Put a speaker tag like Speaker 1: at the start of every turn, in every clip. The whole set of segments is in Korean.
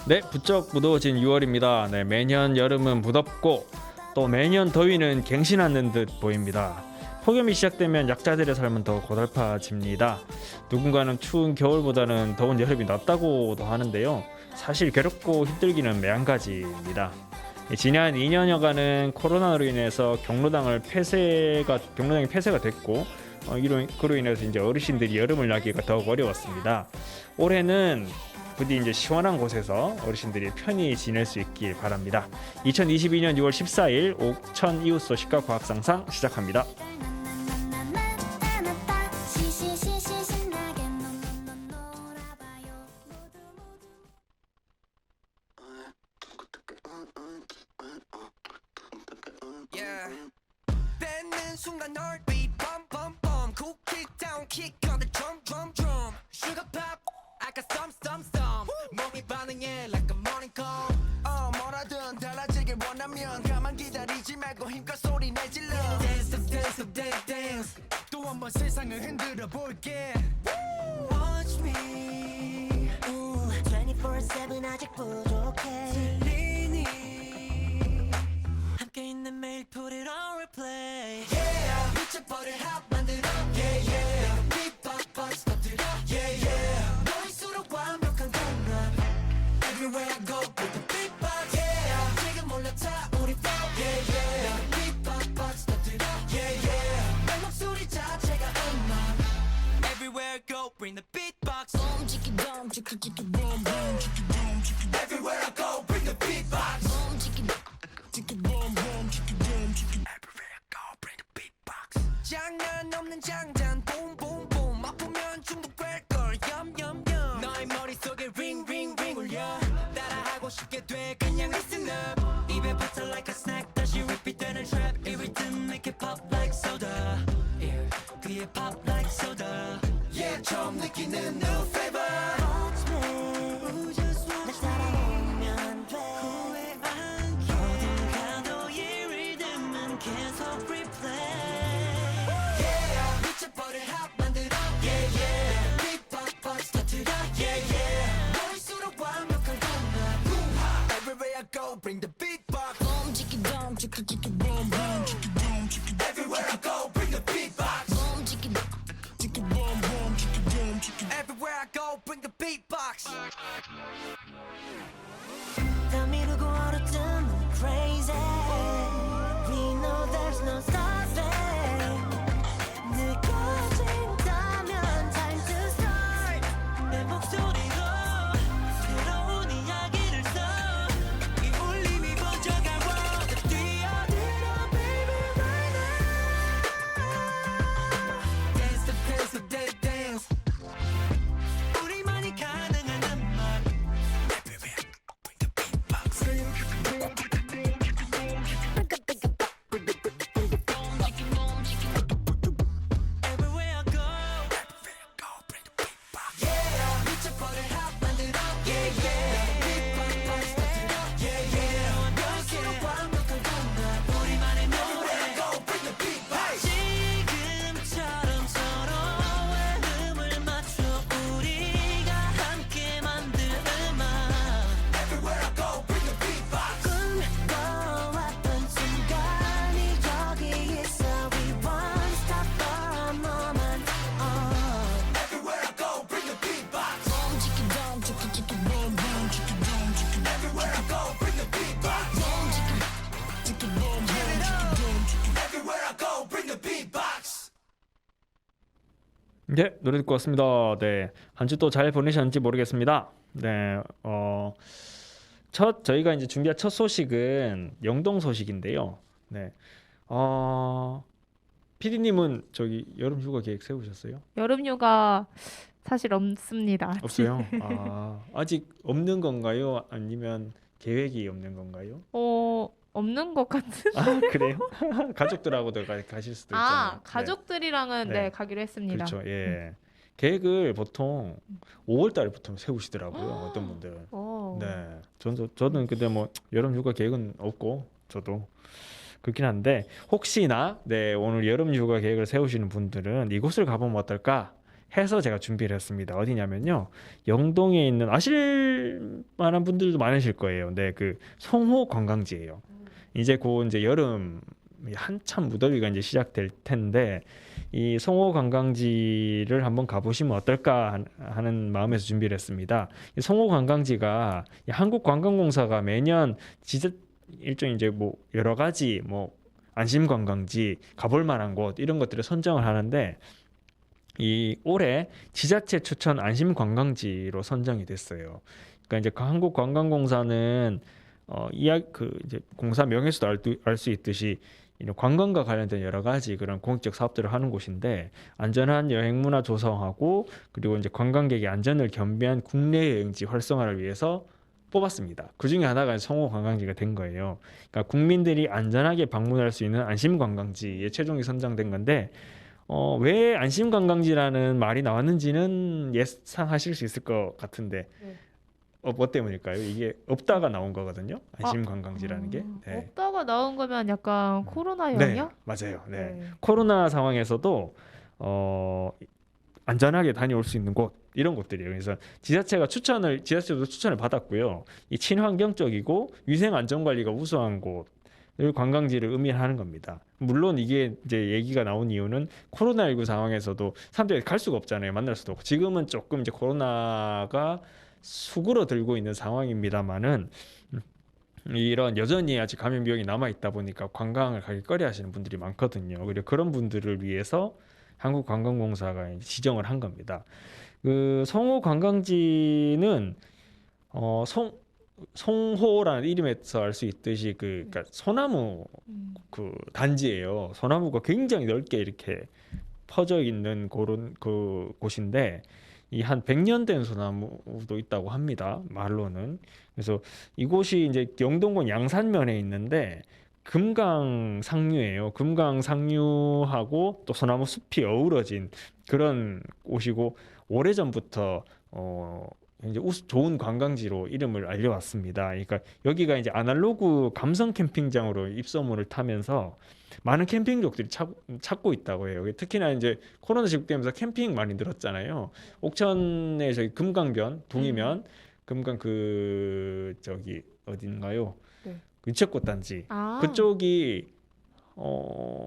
Speaker 1: 네, 부쩍 무더워진 6월입니다. 네, 매년 여름은 무덥고 또 매년 더위는 갱신하는 듯 보입니다. 폭염이 시작되면 약자들의 삶은 더 고달파집니다. 누군가는 추운 겨울보다는 더운 여름이 낫다고도 하는데요. 사실 괴롭고 힘들기는 매한가지입니다. 지난 2년여간은 코로나로 인해서 경로당이 폐쇄가 됐고 그로 인해서 이제 어르신들이 여름을 나기가 더욱 어려웠습니다. 올해는 부디 이제 시원한 곳에서 어르신들이 편히 지낼 수 있길 바랍니다. 2022년 6월 14일 옥천 이웃소 시가 과학상상 시작합니다.
Speaker 2: 뱉는 순간 heartbeat bum bum bum cool kick down kick on the drum drum drum sugar pop I got some 몸이 반응해 like a morning call 뭐라든 달라지길 원하면 가만 기다리지 말고 힘껏 소리 내질러 dance dance dance dance 또 한 번 세상을 흔들어 볼게 watch me 24/7 아직 부족해 들리니 함께 있는 매일 put it on replay yeah 미쳐버릴 핫 만들어 yeah yeah 빅박박스 터뜨려 yeah yeah 너일수록 완벽한 공간 everywhere I go with the big box yeah 지금 올라타 우리 flow yeah yeah 빅박박스 터뜨려 yeah yeah 내 목소리 자체가 음악 everywhere I go bring the beatbox boom chicky boom chicky chicky boom boom chicky boom chicky everywhere I go bring the beatbox boom chicky chicky boom boom chicky boom chicky everywhere I go bring the beatbox 장난 없는 장단 boom boom boom 아프면 중독될걸 yum yum yum 너의 머릿속에 ring ring ring 울려 따라하고 싶게 돼 그냥 listen up 입에 붙어 like a snack 다시 repeat 되는 trap 이 rhythm make it pop like soda yeah 그게 pop like soda yeah 처음 느끼는 new flavor Watch me just watch 날 따라오면 돼 후회 않게 어딜 가도 이 rhythm은 계속 replay yeah 미쳐버릴 핫 만들어 yeah yeah 빅박박스 터뜨려 yeah yeah 너일수록 완벽한 공간 everywhere I go bring the beatbox boom chicky boom chicky chicky boom boom chicky boom chicky everywhere I go bring the beatbox boom chicky chicky boom boom chicky boom chicky everywhere I go bring the beatbox 다 미루고 얼어붙는 crazy we know there's no stopping 느껴진다면 time to start 내 목소리로 새로운 이야기를 써 이 울림이 번져가 뛰어들어 baby right now dance the dance the dance dance 우리만이 가능한 음악 everywhere bring the beatbox everywhere I go bring the beatbox yeah 미쳐버릴 핫 만들어 yeah yeah 빅박박스 터뜨려 yeah yeah 너일수록 완벽한 공간 우리만의 노래 go bring the beatbox 지금처럼 서로의 음을 맞춰 우리가 함께 만들 음악 everywhere I go bring the beatbox 꿈꿔왔던 순간이 여기 있어 we won't stop for a moment everywhere I go bring the beatbox boom chicky boom chicky chicky boom boom chicky boom chicky everywhere I go bring the beatbox boom chicky chicky boom boom chicky boom chicky everywhere I go bring the beatbox
Speaker 1: 네, 노래 듣고 왔습니다. 네, 한 주 또 잘 보내셨는지 모르겠습니다. 네, 저희가 이제 준비한 첫 소식은 영동 소식인데요. 네, PD님은 저기 여름 휴가 계획 세우셨어요?
Speaker 3: 여름 휴가 사실 없습니다.
Speaker 1: 없어요? 아직 없는 건가요? 아니면 계획이 없는 건가요?
Speaker 3: 없는 것 같은.
Speaker 1: 그래요? 가족들하고도 가실 수도 있잖아요. 네.
Speaker 3: 가족들이랑은
Speaker 1: 네.
Speaker 3: 네, 가기로 했습니다.
Speaker 1: 그렇죠. 예. 계획을 보통 5월 달부터 세우시더라고요. 어떤 분들은. 네. 저는 근데 뭐 여름 휴가 계획은 없고 저도 그렇긴 한데 혹시나 네, 오늘 여름 휴가 계획을 세우시는 분들은 이곳을 가보면 어떨까? 해서 제가 준비를 했습니다. 어디냐면요. 영동에 있는 아실 만한 분들도 많으실 거예요. 네, 그 송호 관광지예요. 이제 곧 이제 여름 한참 무더위가 이제 시작될 텐데 이 송호 관광지를 한번 가보시면 어떨까 하는 마음에서 준비를 했습니다. 이 송호 관광지가 이 한국관광공사가 매년 지자 일종 이제 뭐 여러 가지 뭐 안심 관광지 가볼 만한 곳 이런 것들을 선정을 하는데 이 올해 지자체 추천 안심 관광지로 선정이 됐어요. 그러니까 이제 한국관광공사는 그 이제 공사 명에서도 알 수 있듯이 이런 관광과 관련된 여러 가지 그런 공익적 사업들을 하는 곳인데 안전한 여행 문화 조성하고 그리고 이제 관광객의 안전을 겸비한 국내 여행지 활성화를 위해서 뽑았습니다. 그 중에 하나가 송호 관광지가 된 거예요. 그러니까 국민들이 안전하게 방문할 수 있는 안심 관광지에 최종이 선정된 건데 왜 안심 관광지라는 말이 나왔는지는 예상하실 수 있을 것 같은데
Speaker 3: 네.
Speaker 1: 뭐 때문일까요? 이게 없다가 나온 거거든요. 안심 관광지라는 게. 네.
Speaker 3: 없다가 나온 거면 약간 코로나
Speaker 1: 네,
Speaker 3: 영향?
Speaker 1: 맞아요. 네.
Speaker 3: 네.
Speaker 1: 코로나 상황에서도 안전하게 다녀올 수 있는 곳 이런 곳들이에요. 그래서 지자체도 추천을 받았고요. 이 친환경적이고 위생 안전 관리가 우수한 곳을 관광지를 의미하는 겁니다. 물론 이게 이제 얘기가 나온 이유는 코로나19 상황에서도 사람들이 갈 수가 없잖아요. 만날 수도 없고 지금은 조금 이제 코로나가 수그러들고 있는 상황입니다만은 이런 여전히 아직 감염 비용이 남아 있다 보니까 관광을 가기 꺼려하시는 분들이 많거든요. 그리고 그런 분들을 위해서 한국관광공사가 지정을 한 겁니다. 그 송호 관광지는 송호라는 이름에서 알 수 있듯이 그러니까 소나무
Speaker 3: 음.
Speaker 1: 그 단지예요. 소나무가 굉장히 넓게 이렇게 퍼져 있는 그런 그 곳인데 이 한 100년 된 소나무도 있다고 합니다. 말로는. 그래서 이곳이 이제 영동군 양산면에 있는데 금강상류예요. 금강상류하고 또 소나무 숲이 어우러진 그런 곳이고 오래전부터 이제 좋은 관광지로 이름을 알려왔습니다. 그러니까 여기가 이제 아날로그 감성 캠핑장으로 입소문을 타면서 많은 캠핑족들이 찾고 있다고 해요. 특히나 이제 코로나 시국되면서 캠핑 많이 늘었잖아요. 옥천에 저기 금강변, 동이면 금강 그 저기 어딘가요?
Speaker 3: 네.
Speaker 1: 유채꽃 단지
Speaker 3: 아.
Speaker 1: 그쪽이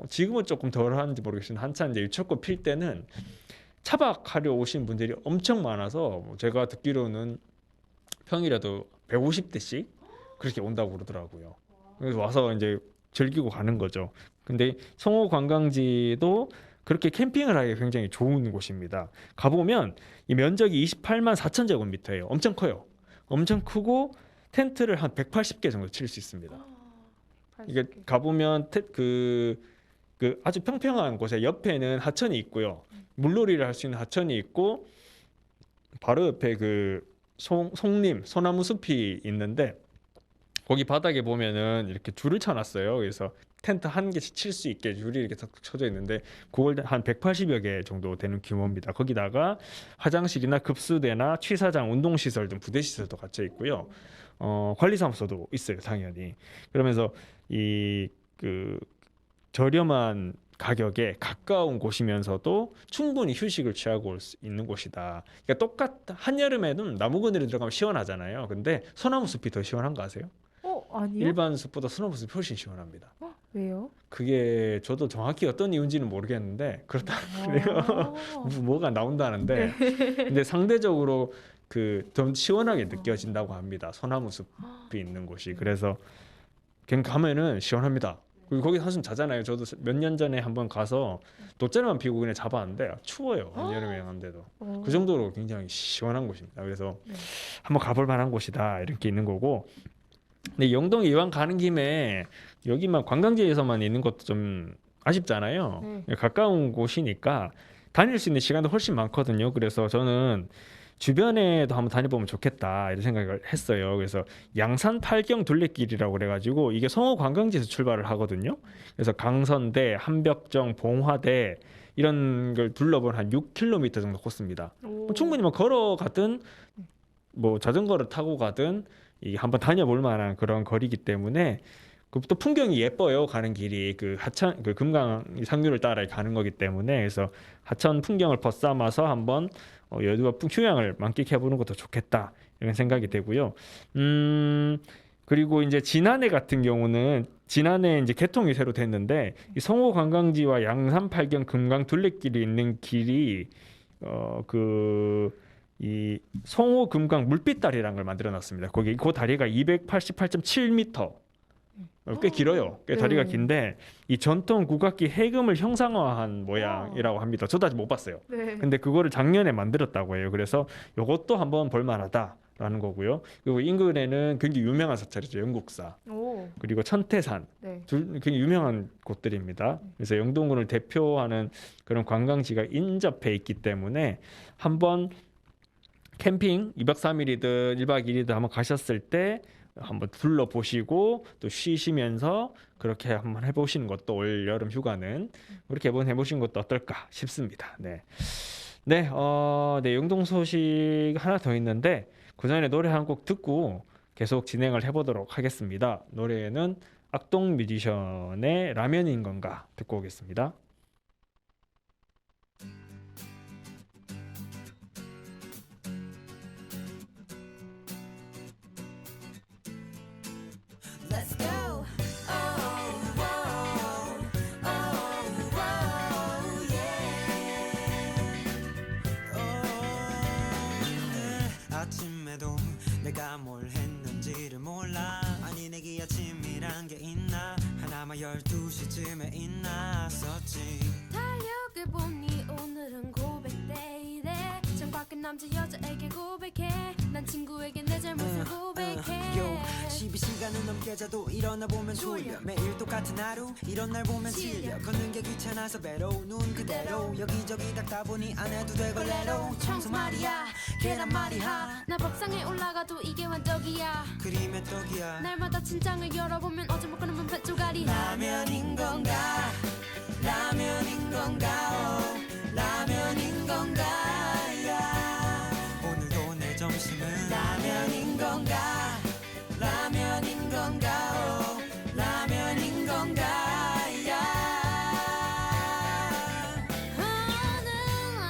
Speaker 1: 지금은 조금 덜한지 모르겠지만 한참 이제 유채꽃 필 때는 차박하려 오신 분들이 엄청 많아서 제가 듣기로는 평일에도 150대씩 그렇게 온다고 그러더라고요. 그래서 와서 이제 즐기고 가는 거죠. 근데 송호 관광지도 그렇게 캠핑을 하기 굉장히 좋은 곳입니다. 가보면 이 면적이 28만 4천 제곱미터예요. 엄청 커요. 엄청 크고 텐트를 한 180개 정도 칠 수 있습니다. 이게 가보면 그 아주 평평한 곳에 옆에는 하천이 있고요. 물놀이를 할 수 있는 하천이 있고 바로 옆에 그 송림 소나무 숲이 있는데 거기 바닥에 보면은 이렇게 줄을 쳐놨어요. 그래서 텐트 한 개씩 칠 수 있게 줄이 이렇게 탁 쳐져 있는데 그걸 한 180여 개 정도 되는 규모입니다. 거기다가 화장실이나 급수대나 취사장, 운동시설 등 부대시설도 갖춰 있고요. 관리사무소도 있어요, 당연히. 그러면서 이 그 저렴한 가격에 가까운 곳이면서도 충분히 휴식을 취하고 올 수 있는 곳이다. 그러니까 한여름에는 나무 그늘에 들어가면 시원하잖아요. 근데 소나무 숲이 더 시원한 거 아세요?
Speaker 3: 아니요?
Speaker 1: 일반 숲보다 소나무 숲이 훨씬 시원합니다.
Speaker 3: 왜요?
Speaker 1: 그게 저도 정확히 어떤 이유인지는 모르겠는데 그렇다고 그래요.
Speaker 3: 아.
Speaker 1: 뭐가 나온다는데 근데 상대적으로 그 좀 시원하게 느껴진다고 합니다. 소나무 숲이 있는 곳이. 그래서 그냥 가면은 시원합니다. 그리고 거기 한숨 자잖아요. 저도 몇 년 전에 한번 가서 돗자리만 피고 그냥 잡았는데 추워요. 한여름에 갔는데도. 그 정도로 굉장히 시원한 곳입니다. 그래서
Speaker 3: 네.
Speaker 1: 한번 가볼 만한 곳이다 이렇게 있는 거고. 근데 영동 이왕 가는 김에 여기만 관광지에서만 있는 것도 좀 아쉽잖아요.
Speaker 3: 네.
Speaker 1: 가까운 곳이니까 다닐 수 있는 시간도 훨씬 많거든요. 그래서 저는 주변에도 한번 다녀보면 좋겠다 이런 생각을 했어요. 그래서 양산 팔경 둘레길이라고 그래가지고 이게 송호 관광지에서 출발을 하거든요. 그래서 강선대, 한벽정, 봉화대 이런 걸 둘러본 한 6km 정도 코스입니다. 충분히 뭐 걸어가든 뭐 자전거를 타고 가든 이 한번 다녀볼 만한 그런 거리이기 때문에 그또 풍경이 예뻐요. 가는 길이 그 하천 그 금강 상류를 따라 가는 거기 때문에 그래서 하천 풍경을 벗삼아서 한번 여유와 휴양을 만끽해 보는 것도 좋겠다 이런 생각이 되고요. 그리고 이제 지난해 같은 경우는 지난해 이제 개통이 새로 됐는데 이 성호 관광지와 양산 팔경 금강 둘레길이 있는 길이 이 성호 금강 물빛다리라는 걸 만들어 놨습니다. 거기 그 다리가 288.7m 꽤 길어요. 꽤 다리가
Speaker 3: 네.
Speaker 1: 긴데 이 전통 국악기 해금을 형상화한 모양이라고 합니다. 저도 아직 못 봤어요.
Speaker 3: 네.
Speaker 1: 근데 그거를 작년에 만들었다고 해요. 그래서 이것도 한번 볼만하다라는 거고요. 그리고 인근에는 굉장히 유명한 사찰이죠. 영국사
Speaker 3: 오.
Speaker 1: 그리고 천태산
Speaker 3: 네.
Speaker 1: 굉장히 유명한 곳들입니다. 그래서 영동군을 대표하는 그런 관광지가 인접해 있기 때문에 한번 캠핑 2박 3일이든 1박 2일이든 한번 가셨을 때 한번 둘러보시고 또 쉬시면서 그렇게 한번 해보시는 것도 올 여름 휴가는 그렇게 한번 해보시는 것도 어떨까 싶습니다. 네, 네, 네, 영동 소식 하나 더 있는데 그 전에 노래 한 곡 듣고 계속 진행을 해보도록 하겠습니다. 노래는 악동 뮤지션의 라면인 건가 듣고 오겠습니다.
Speaker 2: Let's go. Oh, whoa. Oh, whoa, yeah. 아침에도 내가 뭘 했는지를 몰라. 아니 내게 아침이란 게 있나. 하나만 12시쯤에 있나었지.
Speaker 4: 달력을 보니 오늘은 고백데이래. 창밖에 남자 여자에게 고백해. 난 친구에게 내 잘못을 고백해.
Speaker 2: 요 12시간은 넘게 자도 일어나 보면 졸려. 매일 똑같은 하루 이런 날 보면 질려. 걷는 게 귀찮아서 배로 눈 그대로 여기저기 닦다 보니 안 해도 되걸레로. 청소 말이야 계란 말이야.
Speaker 4: 나 밥상에 올라가도 이게 완떡이야.
Speaker 2: 그림의 떡이야.
Speaker 4: 날마다 침장을 열어보면 어제 먹고는 분배 쪼가리.
Speaker 2: 라면인 건가 라면인 건가 라면인 건가 야. 오늘도 내 점심은 라면인 건가 라면인 건가 라면인 건가 야.
Speaker 4: 오늘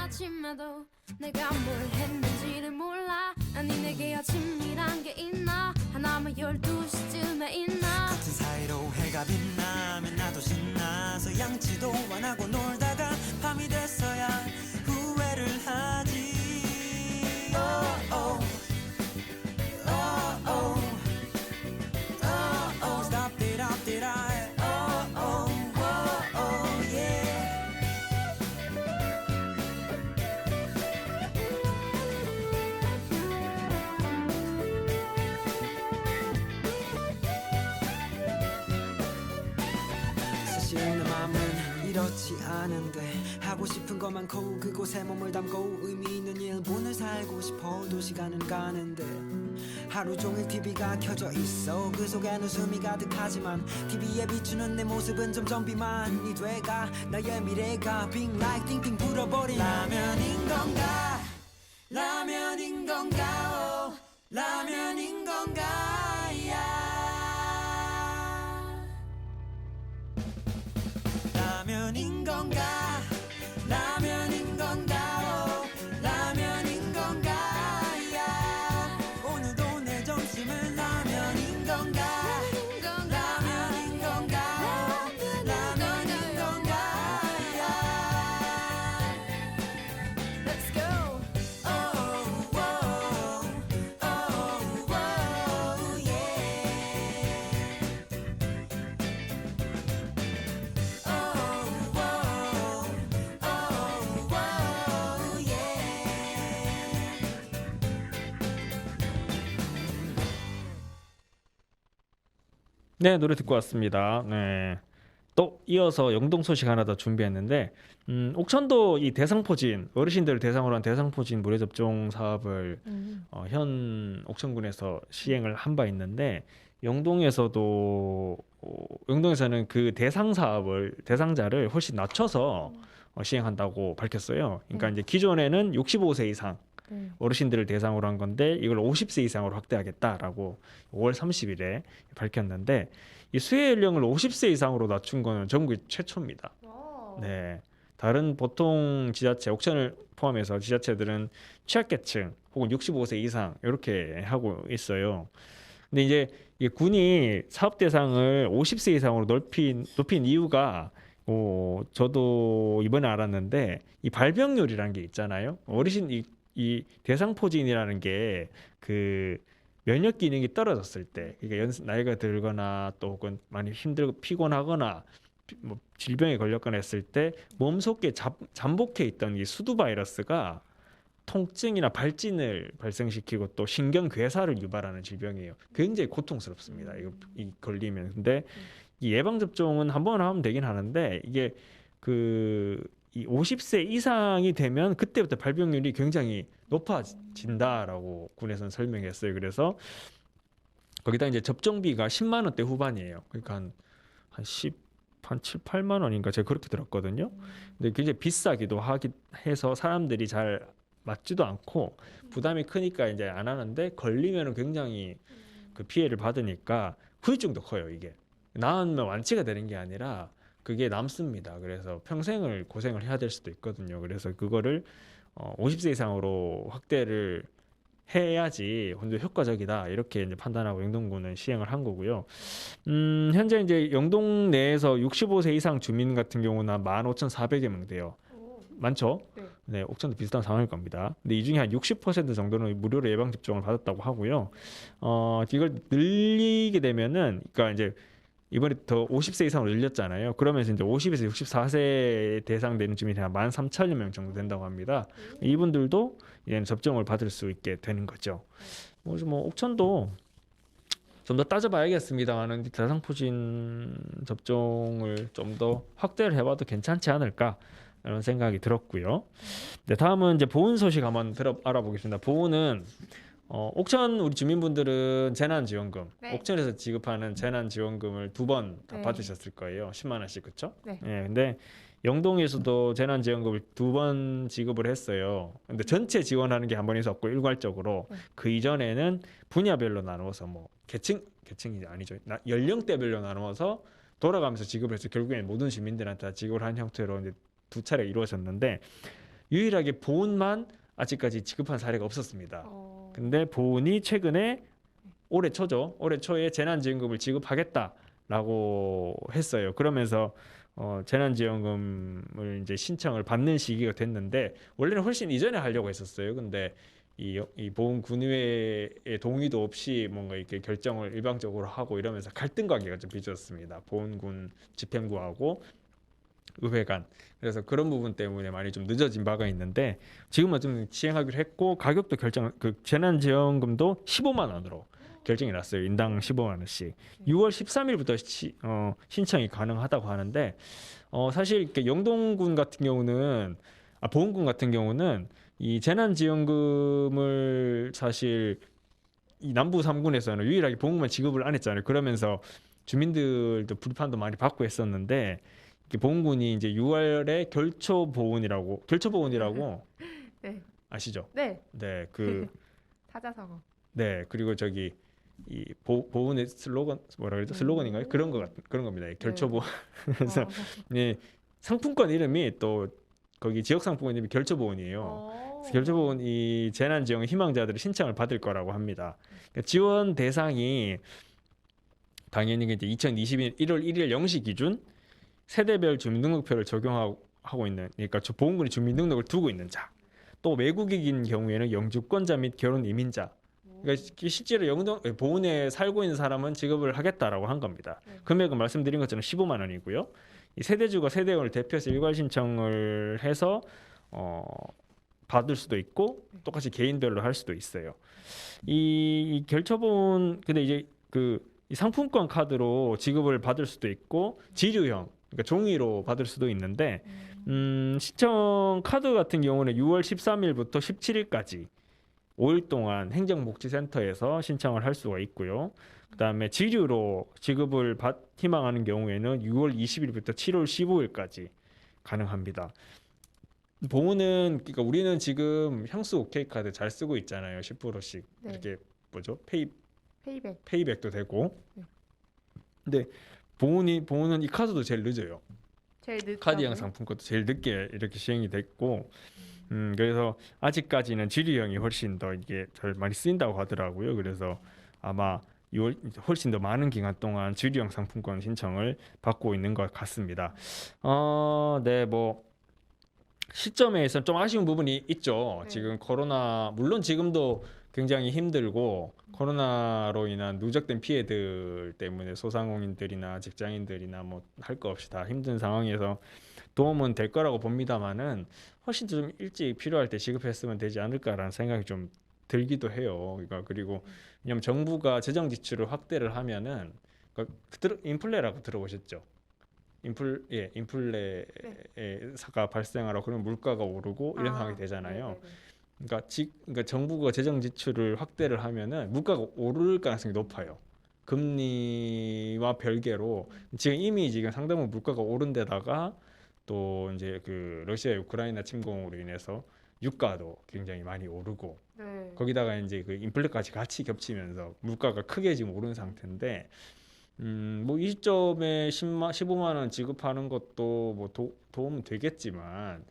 Speaker 4: 아침에도 내가 뭘 했는지를 몰라. 아니 내게 아침이란 게 있나. 하나만 12시쯤에 있나.
Speaker 2: 같은 사이로 해가 빛나면 나도 신나서 양치도 안 하고 놀다가 밤이 됐어야 후회를 하지. Oh, oh. Oh, oh. Oh, oh. Stop it, up it, I. Oh, oh. Oh, oh, yeah. 사실 내 맘은 이렇지 않은데 하고 싶은 것 많고 그곳에 몸을 담고 의미 있는 1분을 살고 싶어. 도 시간은 가는데 하루 종일 TV가 켜져 있어. 그 속엔 웃음이 가득하지만 TV에 비추는 내 모습은 점점 비만이 돼가. 나의 미래가 빙 like 띵띵 불어버린 라면인 건가 라면인 건가 oh. 라면인 건가 야. 라면인 건가 라면인 건가 oh. 라면인 건가 야. 오늘도 내 점심은 라면인 건가 라면인 건가 oh. 라면인 건가 야.
Speaker 4: Let's go.
Speaker 2: Oh, whoa. Oh, whoa, yeah. Oh, whoa. Oh, whoa, yeah.
Speaker 1: 네, 노래 듣고 왔습니다. 네. 또 이어서 영동 소식 하나 더 준비했는데 옥천도 이 대상포진 어르신들을 대상으로 한 대상포진 무료 접종 사업을 현 옥천군에서 시행을 한 바 있는데 영동에서도 영동에서는 그 대상자를 훨씬 낮춰서 시행한다고 밝혔어요. 그러니까 이제 기존에는 65세 이상
Speaker 3: 네.
Speaker 1: 어르신들을 대상으로 한 건데 이걸 50세 이상으로 확대하겠다라고 5월 30일에 밝혔는데 이 수혜 연령을 50세 이상으로 낮춘 거는 전국 최초입니다. 네. 다른 보통 지자체, 옥천을 포함해서 지자체들은 취약계층 혹은 65세 이상 이렇게 하고 있어요. 근데 이제 이 군이 사업 대상을 50세 이상으로 높인 이유가 저도 이번에 알았는데 이 발병률이라는 게 있잖아요. 어르신 이 대상포진이라는 게 그 면역 기능이 떨어졌을 때, 그러니까 나이가 들거나 또 혹은 많이 힘들고 피곤하거나 뭐 질병에 걸렸거나 했을 때 몸속에 잠복해 있던 이 수두 바이러스가 통증이나 발진을 발생시키고 또 신경괴사를 유발하는 질병이에요. 굉장히 고통스럽습니다. 이 걸리면. 근데 이 예방 접종은 한 번 하면 되긴 하는데 이게 이 50세 이상이 되면 그때부터 발병률이 굉장히 높아진다라고 군에서는 설명했어요. 그래서 거기다 이제 접종비가 10만 원대 후반이에요. 그러니까 한 7, 8만 원인가 제가 그렇게 들었거든요. 근데 굉장히 비싸기도 해서 사람들이 잘 맞지도 않고 부담이 크니까 이제 안 하는데 걸리면은 굉장히 그 피해를 받으니까 후유증도 커요. 이게 나으면 완치가 되는 게 아니라 그게 남습니다. 그래서 평생을 고생을 해야 될 수도 있거든요. 그래서 그거를 50세 이상으로 확대를 해야지 혼자 효과적이다 이렇게 이제 판단하고 영동군은 시행을 한 거고요. 현재 이제 영동 내에서 65세 이상 주민 같은 경우는 15,400여 명 돼요. 많죠? 네, 옥천도 비슷한 상황일 겁니다. 근데 이 중에 한 60% 정도는 무료로 예방 접종을 받았다고 하고요. 이걸 늘리게 되면은, 그러니까 이제 이번에 더 50세 이상으로 늘렸잖아요. 그러면서 이제 50에서 64세 대상 되는 주민이 한 13,000여 명 정도 된다고 합니다. 이분들도 이제 접종을 받을 수 있게 되는 거죠. 뭐 옥천도 좀 더 따져봐야겠습니다만은 대상포진 접종을 좀 더 확대를 해봐도 괜찮지 않을까 이런 생각이 들었고요. 네, 다음은 이제 보훈 소식 한번 알아보겠습니다. 보훈은 옥천 우리 주민분들은 재난지원금,
Speaker 3: 네.
Speaker 1: 옥천에서 지급하는 재난지원금을 2번 다
Speaker 3: 네.
Speaker 1: 받으셨을 거예요. 10만 원씩, 그렇죠?
Speaker 3: 네.
Speaker 1: 근데 영동에서도 재난지원금을 2번 지급을 했어요. 근데 전체 지원하는 게 한 번 있었고 일괄적으로
Speaker 3: 네.
Speaker 1: 그 이전에는 분야별로 나누어서 뭐 계층이 아니죠. 연령대별로 나누어서 돌아가면서 지급을 해서 결국에는 모든 시민들한테 다 지급을 한 형태로 이제 2차례 이루어졌는데 유일하게 보훈만 아직까지 지급한 사례가 없었습니다. 근데 보훈이 최근에 올해 초에 재난지원금을 지급하겠다라고 했어요. 그러면서 재난지원금을 이제 신청을 받는 시기가 됐는데 원래는 훨씬 이전에 하려고 했었어요. 근데 이 보훈 군의회의 동의도 없이 뭔가 이렇게 결정을 일방적으로 하고 이러면서 갈등 관계가 좀 빚어졌습니다. 보훈군 집행부하고 의회 간. 그래서 그런 부분 때문에 많이 좀 늦어진 바가 있는데 지금은 좀 시행하기로 했고 가격도 재난지원금도 15만 원으로 결정이 났어요. 인당 15만 원씩. 6월 13일부터 신청이 가능하다고 하는데 사실 이렇게 영동군 같은 경우는 보훈군 같은 경우는 이 재난지원금을 사실 이 남부 3군에서는 유일하게 보훈만 지급을 안 했잖아요. 그러면서 주민들도 불판도 많이 받고 했었는데 보훈군이 이제 6월에 결초보훈이라고
Speaker 3: 네.
Speaker 1: 아시죠?
Speaker 3: 네.
Speaker 1: 네,
Speaker 3: 사자성어.
Speaker 1: 네, 그리고 저기 이 보훈의 슬로건 뭐라 그러죠? 슬로건인가요? 그런 겁니다. 결초보훈. 그래서 네, 상품권 이름이 또 거기 지역 상품권 이름이 결초보훈이에요. 결초보훈 이 재난지원 희망자들이 신청을 받을 거라고 합니다. 그러니까 지원 대상이 당연히 이제 2021년 1월 1일 0시 기준 세대별 주민등록표를 적용하고 있는, 그러니까 보훈군이 주민등록을 두고 있는 자, 또 외국인인 경우에는 영주권자 및 결혼 이민자. 그러니까 실제로 보훈에 살고 있는 사람은 지급을 하겠다라고 한 겁니다. 금액은 말씀드린 것처럼 15만 원이고요. 이 세대주가 세대원을 대표해서 일괄 신청을 해서 받을 수도 있고 똑같이 개인별로 할 수도 있어요. 이 결처본 근데 이제 이 상품권 카드로 지급을 받을 수도 있고 지류형, 그러니까 종이로 받을 수도 있는데 신청 카드 같은 경우는 6월 13일부터 17일까지 5일 동안 행정복지센터에서 신청을 할 수가 있고요. 그다음에 지류로 지급을 희망하는 경우에는 6월 20일부터 7월 15일까지 가능합니다. 보호는 그러니까 우리는 지금 향수 오케이 카드 잘 쓰고 있잖아요. 10%씩
Speaker 3: 네.
Speaker 1: 이렇게 뭐죠?
Speaker 3: 페이백.
Speaker 1: 페이백도 되고.
Speaker 3: 네.
Speaker 1: 근데 보호는 이 카드도 제일 늦어요.
Speaker 3: 제일 늦다고요?
Speaker 1: 카드형 상품권도 제일 늦게 이렇게 시행이 됐고, 그래서 아직까지는 지리형이 훨씬 더 이게 잘 많이 쓰인다고 하더라고요. 그래서 아마 훨씬 더 많은 기간 동안 지리형 상품권 신청을 받고 있는 것 같습니다. 네, 뭐 시점에서 좀 아쉬운 부분이 있죠.
Speaker 3: 네.
Speaker 1: 지금 코로나 물론 지금도 굉장히 힘들고 코로나로 인한 누적된 피해들 때문에 소상공인들이나 직장인들이나 뭐 할 거 없이 다 힘든 상황에서 도움은 될 거라고 봅니다만은 훨씬 좀 일찍 필요할 때 지급했으면 되지 않을까라는 생각이 좀 들기도 해요. 그러니까 그리고 왜냐면 정부가 재정 지출을 확대를 하면은 그러니까 인플레라고 들어보셨죠? 인플레가 발생하라고 그러면 물가가 오르고 이런 상황이 되잖아요.
Speaker 3: 네네네.
Speaker 1: 그러니까 정부가 재정 지출을 확대를 하면은 물가가 오를 가능성이 높아요. 금리와 별개로 지금 상당 부분 물가가 오른 데다가 또 이제 그 러시아 우크라이나 침공으로 인해서 유가도 굉장히 많이 오르고
Speaker 3: 네.
Speaker 1: 거기다가 이제 그 인플레까지 같이 겹치면서 물가가 크게 지금 오른 상태인데 뭐 이 시점에 15만 원 지급하는 것도 뭐 도움은 되겠지만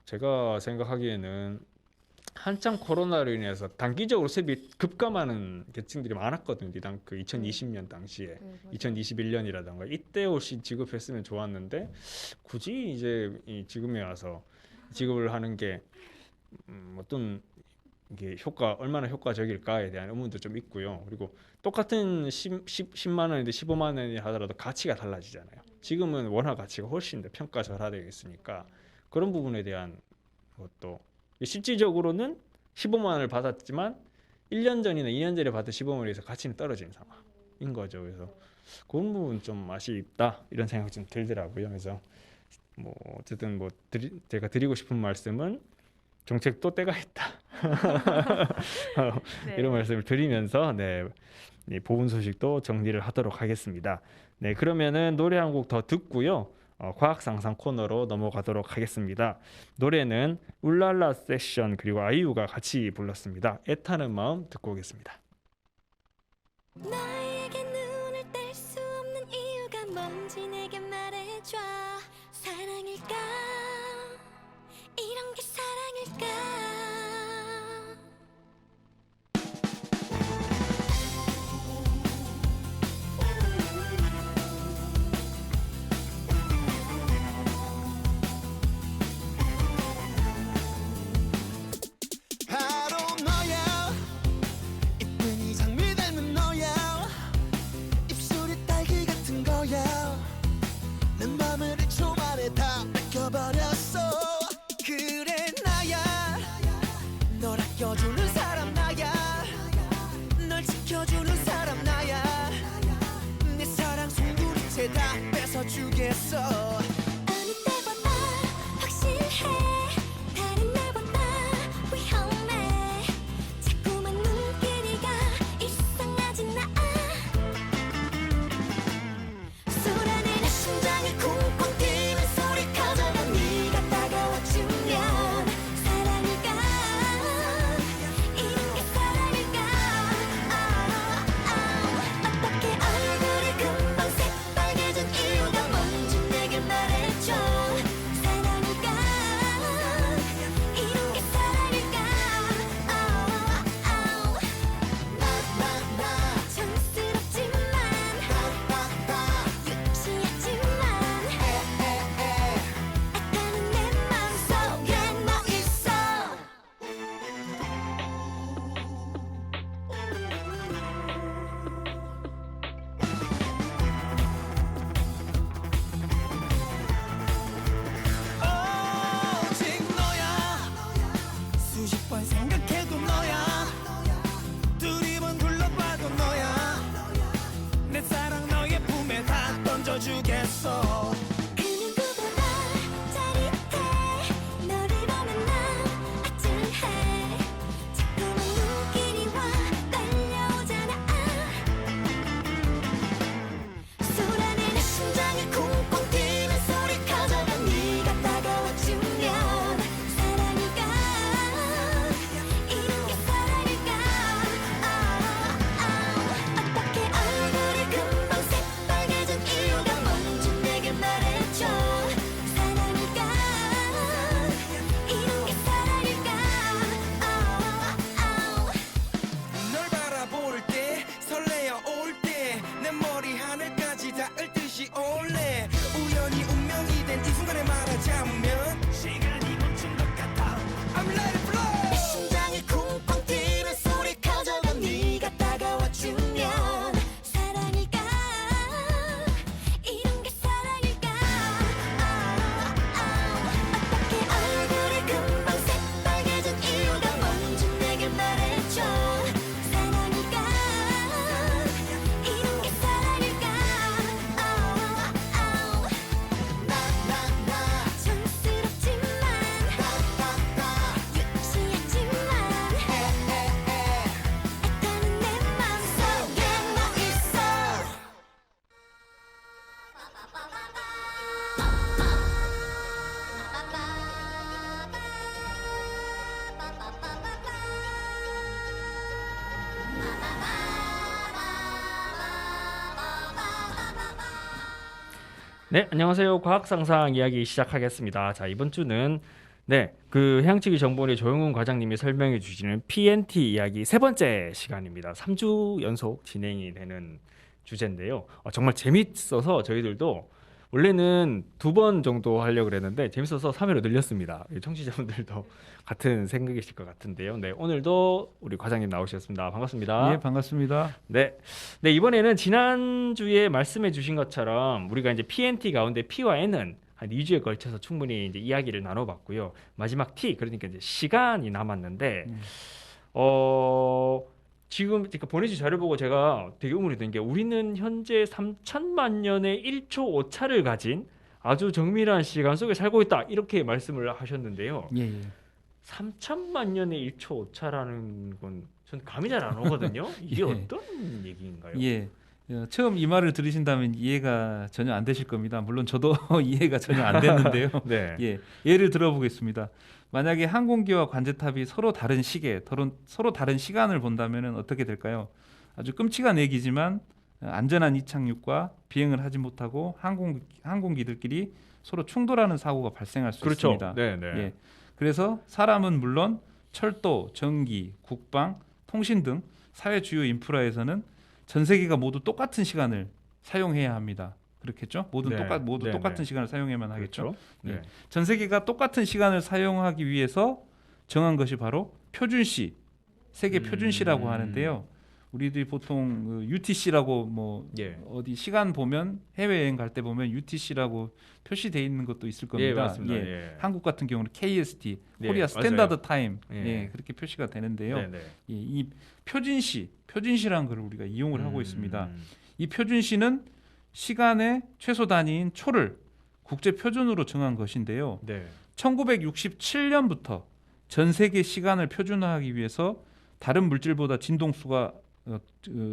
Speaker 1: 제가 생각하기에는 한창 코로나로 인해서 단기적으로 세비 급감하는 계층들이 많았거든요. 그 2020년 당시에
Speaker 3: 네, 맞아요.
Speaker 1: 2021년이라던가 이때 훨씬 지급했으면 좋았는데 굳이 이제 지금에 와서 지급을 하는 게 어떤 이게 얼마나 효과적일까에 대한 의문도 좀 있고요. 그리고 똑같은 10만 원인데 15만 원이 하더라도 가치가 달라지잖아요. 지금은 원화 가치가 훨씬 더 평가절하되어 있으니까 그런 부분에 대한 것도 실질적으로는 15만 원을 받았지만 1년 전이나 2년 전에 받은 15만 원에서 가치는 떨어지는 상황인 거죠. 그래서 그런 부분 좀 아쉽다 이런 생각이 좀 들더라고요. 그래서 뭐 어쨌든 뭐 제가 드리고 싶은 말씀은 정책도 때가 있다.
Speaker 3: 네.
Speaker 1: 이런 말씀을 드리면서 이 보훈 소식도 정리를 하도록 하겠습니다. 네, 그러면은 노래 한 곡 더 듣고요. 과학 상상 코너로 넘어가도록 하겠습니다. 노래는 울랄라 세션 그리고 아이유가 같이 불렀습니다. 애타는 마음 듣고 오겠습니다.
Speaker 4: 나에게 눈을 뗄 수 없는 이유가 뭔지 내게 말해줘. 사랑일까? 이런 게 사랑일까?
Speaker 2: 바로 너야 이쁜이 장미 닮은 너야 입술이 딸기 같은 거야 내 맘을 1초 만에 다 뺏겨버렸어 그래 나야 널 아껴주는 사람 나야 널 지켜주는 사람 나야 내 사랑 송두리째 다 뺏어주겠어
Speaker 4: 어느 때보다 확실해 다른 날보다 위험해 자꾸만 눈길이가 이상하진 않아 쏟아내 내 심장이 쿵쿵 뛰는 소리 커져가 네가 다가와주면 사랑일까 이런 게 사랑일까 어떻게 얼굴이 금방 새빨개진 이유가 뭔지 내게 말해줘 사랑일까 이런 게 사랑일까 촌스럽지만 유치하지만 애타는 내 맘속에 너 있어
Speaker 2: 오직 너야 수십 번 생각해도 너야 두리번 둘러봐도 너야 내 사랑 너의 품에 다 던져주겠어
Speaker 4: 그 누구보다 짜릿해 너를 보면 난 아찔해 자꾸만 눈길이 와 떨려오잖아 쏟아내 내 심장이 쿵쿵 뛰는 소리 커져가 네가 다가와주면
Speaker 1: 네, 안녕하세요. 과학상상 이야기 시작하겠습니다. 자, 이번 주는 그 해양치기 정보원의 조영훈 과장님이 설명해 주시는 PNT 이야기 세 번째 시간입니다. 3주 연속 진행이 되는 주제인데요. 정말 재밌어서 저희들도 원래는 2번 정도 하려고 그랬는데 재밌어서 3회로 늘렸습니다. 청취자분들도 같은 생각이실 것 같은데요. 네, 오늘도 우리 과장님 나오셨습니다. 반갑습니다.
Speaker 5: 예, 반갑습니다.
Speaker 1: 네, 이번에는 지난주에 말씀해 주신 것처럼 우리가 이제 PNT 가운데 P와 N은 한 2주에 걸쳐서 충분히 이제 이야기를 나눠봤고요. 마지막 T, 그러니까 이제 시간이 남았는데, 지금 그러니까 보내주신 자료 보고 제가 되게 의문이 든 게 우리는 현재 3천만 년의 1초 오차를 가진 아주 정밀한 시간 속에 살고 있다 이렇게 말씀을 하셨는데요.
Speaker 5: 예, 예.
Speaker 1: 3천만 년의 1초 오차라는 건 전 감이 잘 안 오거든요. 이게
Speaker 5: 예.
Speaker 1: 어떤 얘기인가요?
Speaker 5: 예. 처음 이 말을 들으신다면 이해가 전혀 안 되실 겁니다. 물론 저도 이해가 전혀 안 됐는데요.
Speaker 1: 네.
Speaker 5: 예, 예를 들어보겠습니다. 만약에 항공기와 관제탑이 서로 다른 시계, 서로 다른 시간을 본다면 어떻게 될까요? 아주 끔찍한 얘기지만 안전한 이착륙과 비행을 하지 못하고 항공기들끼리 서로 충돌하는 사고가 발생할 수
Speaker 1: 그렇죠.
Speaker 5: 있습니다.
Speaker 1: 네, 네.
Speaker 5: 예. 그래서 사람은 물론 철도, 전기, 국방, 통신 등 사회 주요 인프라에서는 전 세계가 모두 똑같은 시간을 사용해야 합니다. 그렇겠죠? 모두
Speaker 1: 네. 네,
Speaker 5: 똑같은
Speaker 1: 네.
Speaker 5: 시간을 사용해야만 하겠죠.
Speaker 1: 그렇죠. 네.
Speaker 5: 예. 전 세계가 똑같은 시간을 사용하기 위해서 정한 것이 바로 표준시, 세계 표준시라고 하는데요. 우리들이 보통 그 UTC라고 뭐
Speaker 1: 예.
Speaker 5: 어디 시간 보면 해외 여행 갈 때 보면 UTC라고 표시돼 있는 것도 있을 겁니다.
Speaker 1: 예, 맞습니다.
Speaker 5: 예.
Speaker 1: 예.
Speaker 5: 한국 같은 경우는 KST,
Speaker 1: 네,
Speaker 5: 코리아 스탠다드 타임,
Speaker 1: 예.
Speaker 5: 예, 그렇게 표시가 되는데요.
Speaker 1: 네, 네.
Speaker 5: 예, 이 표준시라는 걸 우리가 이용을 하고 있습니다. 이 표준시는 시간의 최소 단위인 초를 국제 표준으로 정한 것인데요.
Speaker 1: 네.
Speaker 5: 1967년부터 전 세계 시간을 표준화하기 위해서 다른 물질보다 진동수가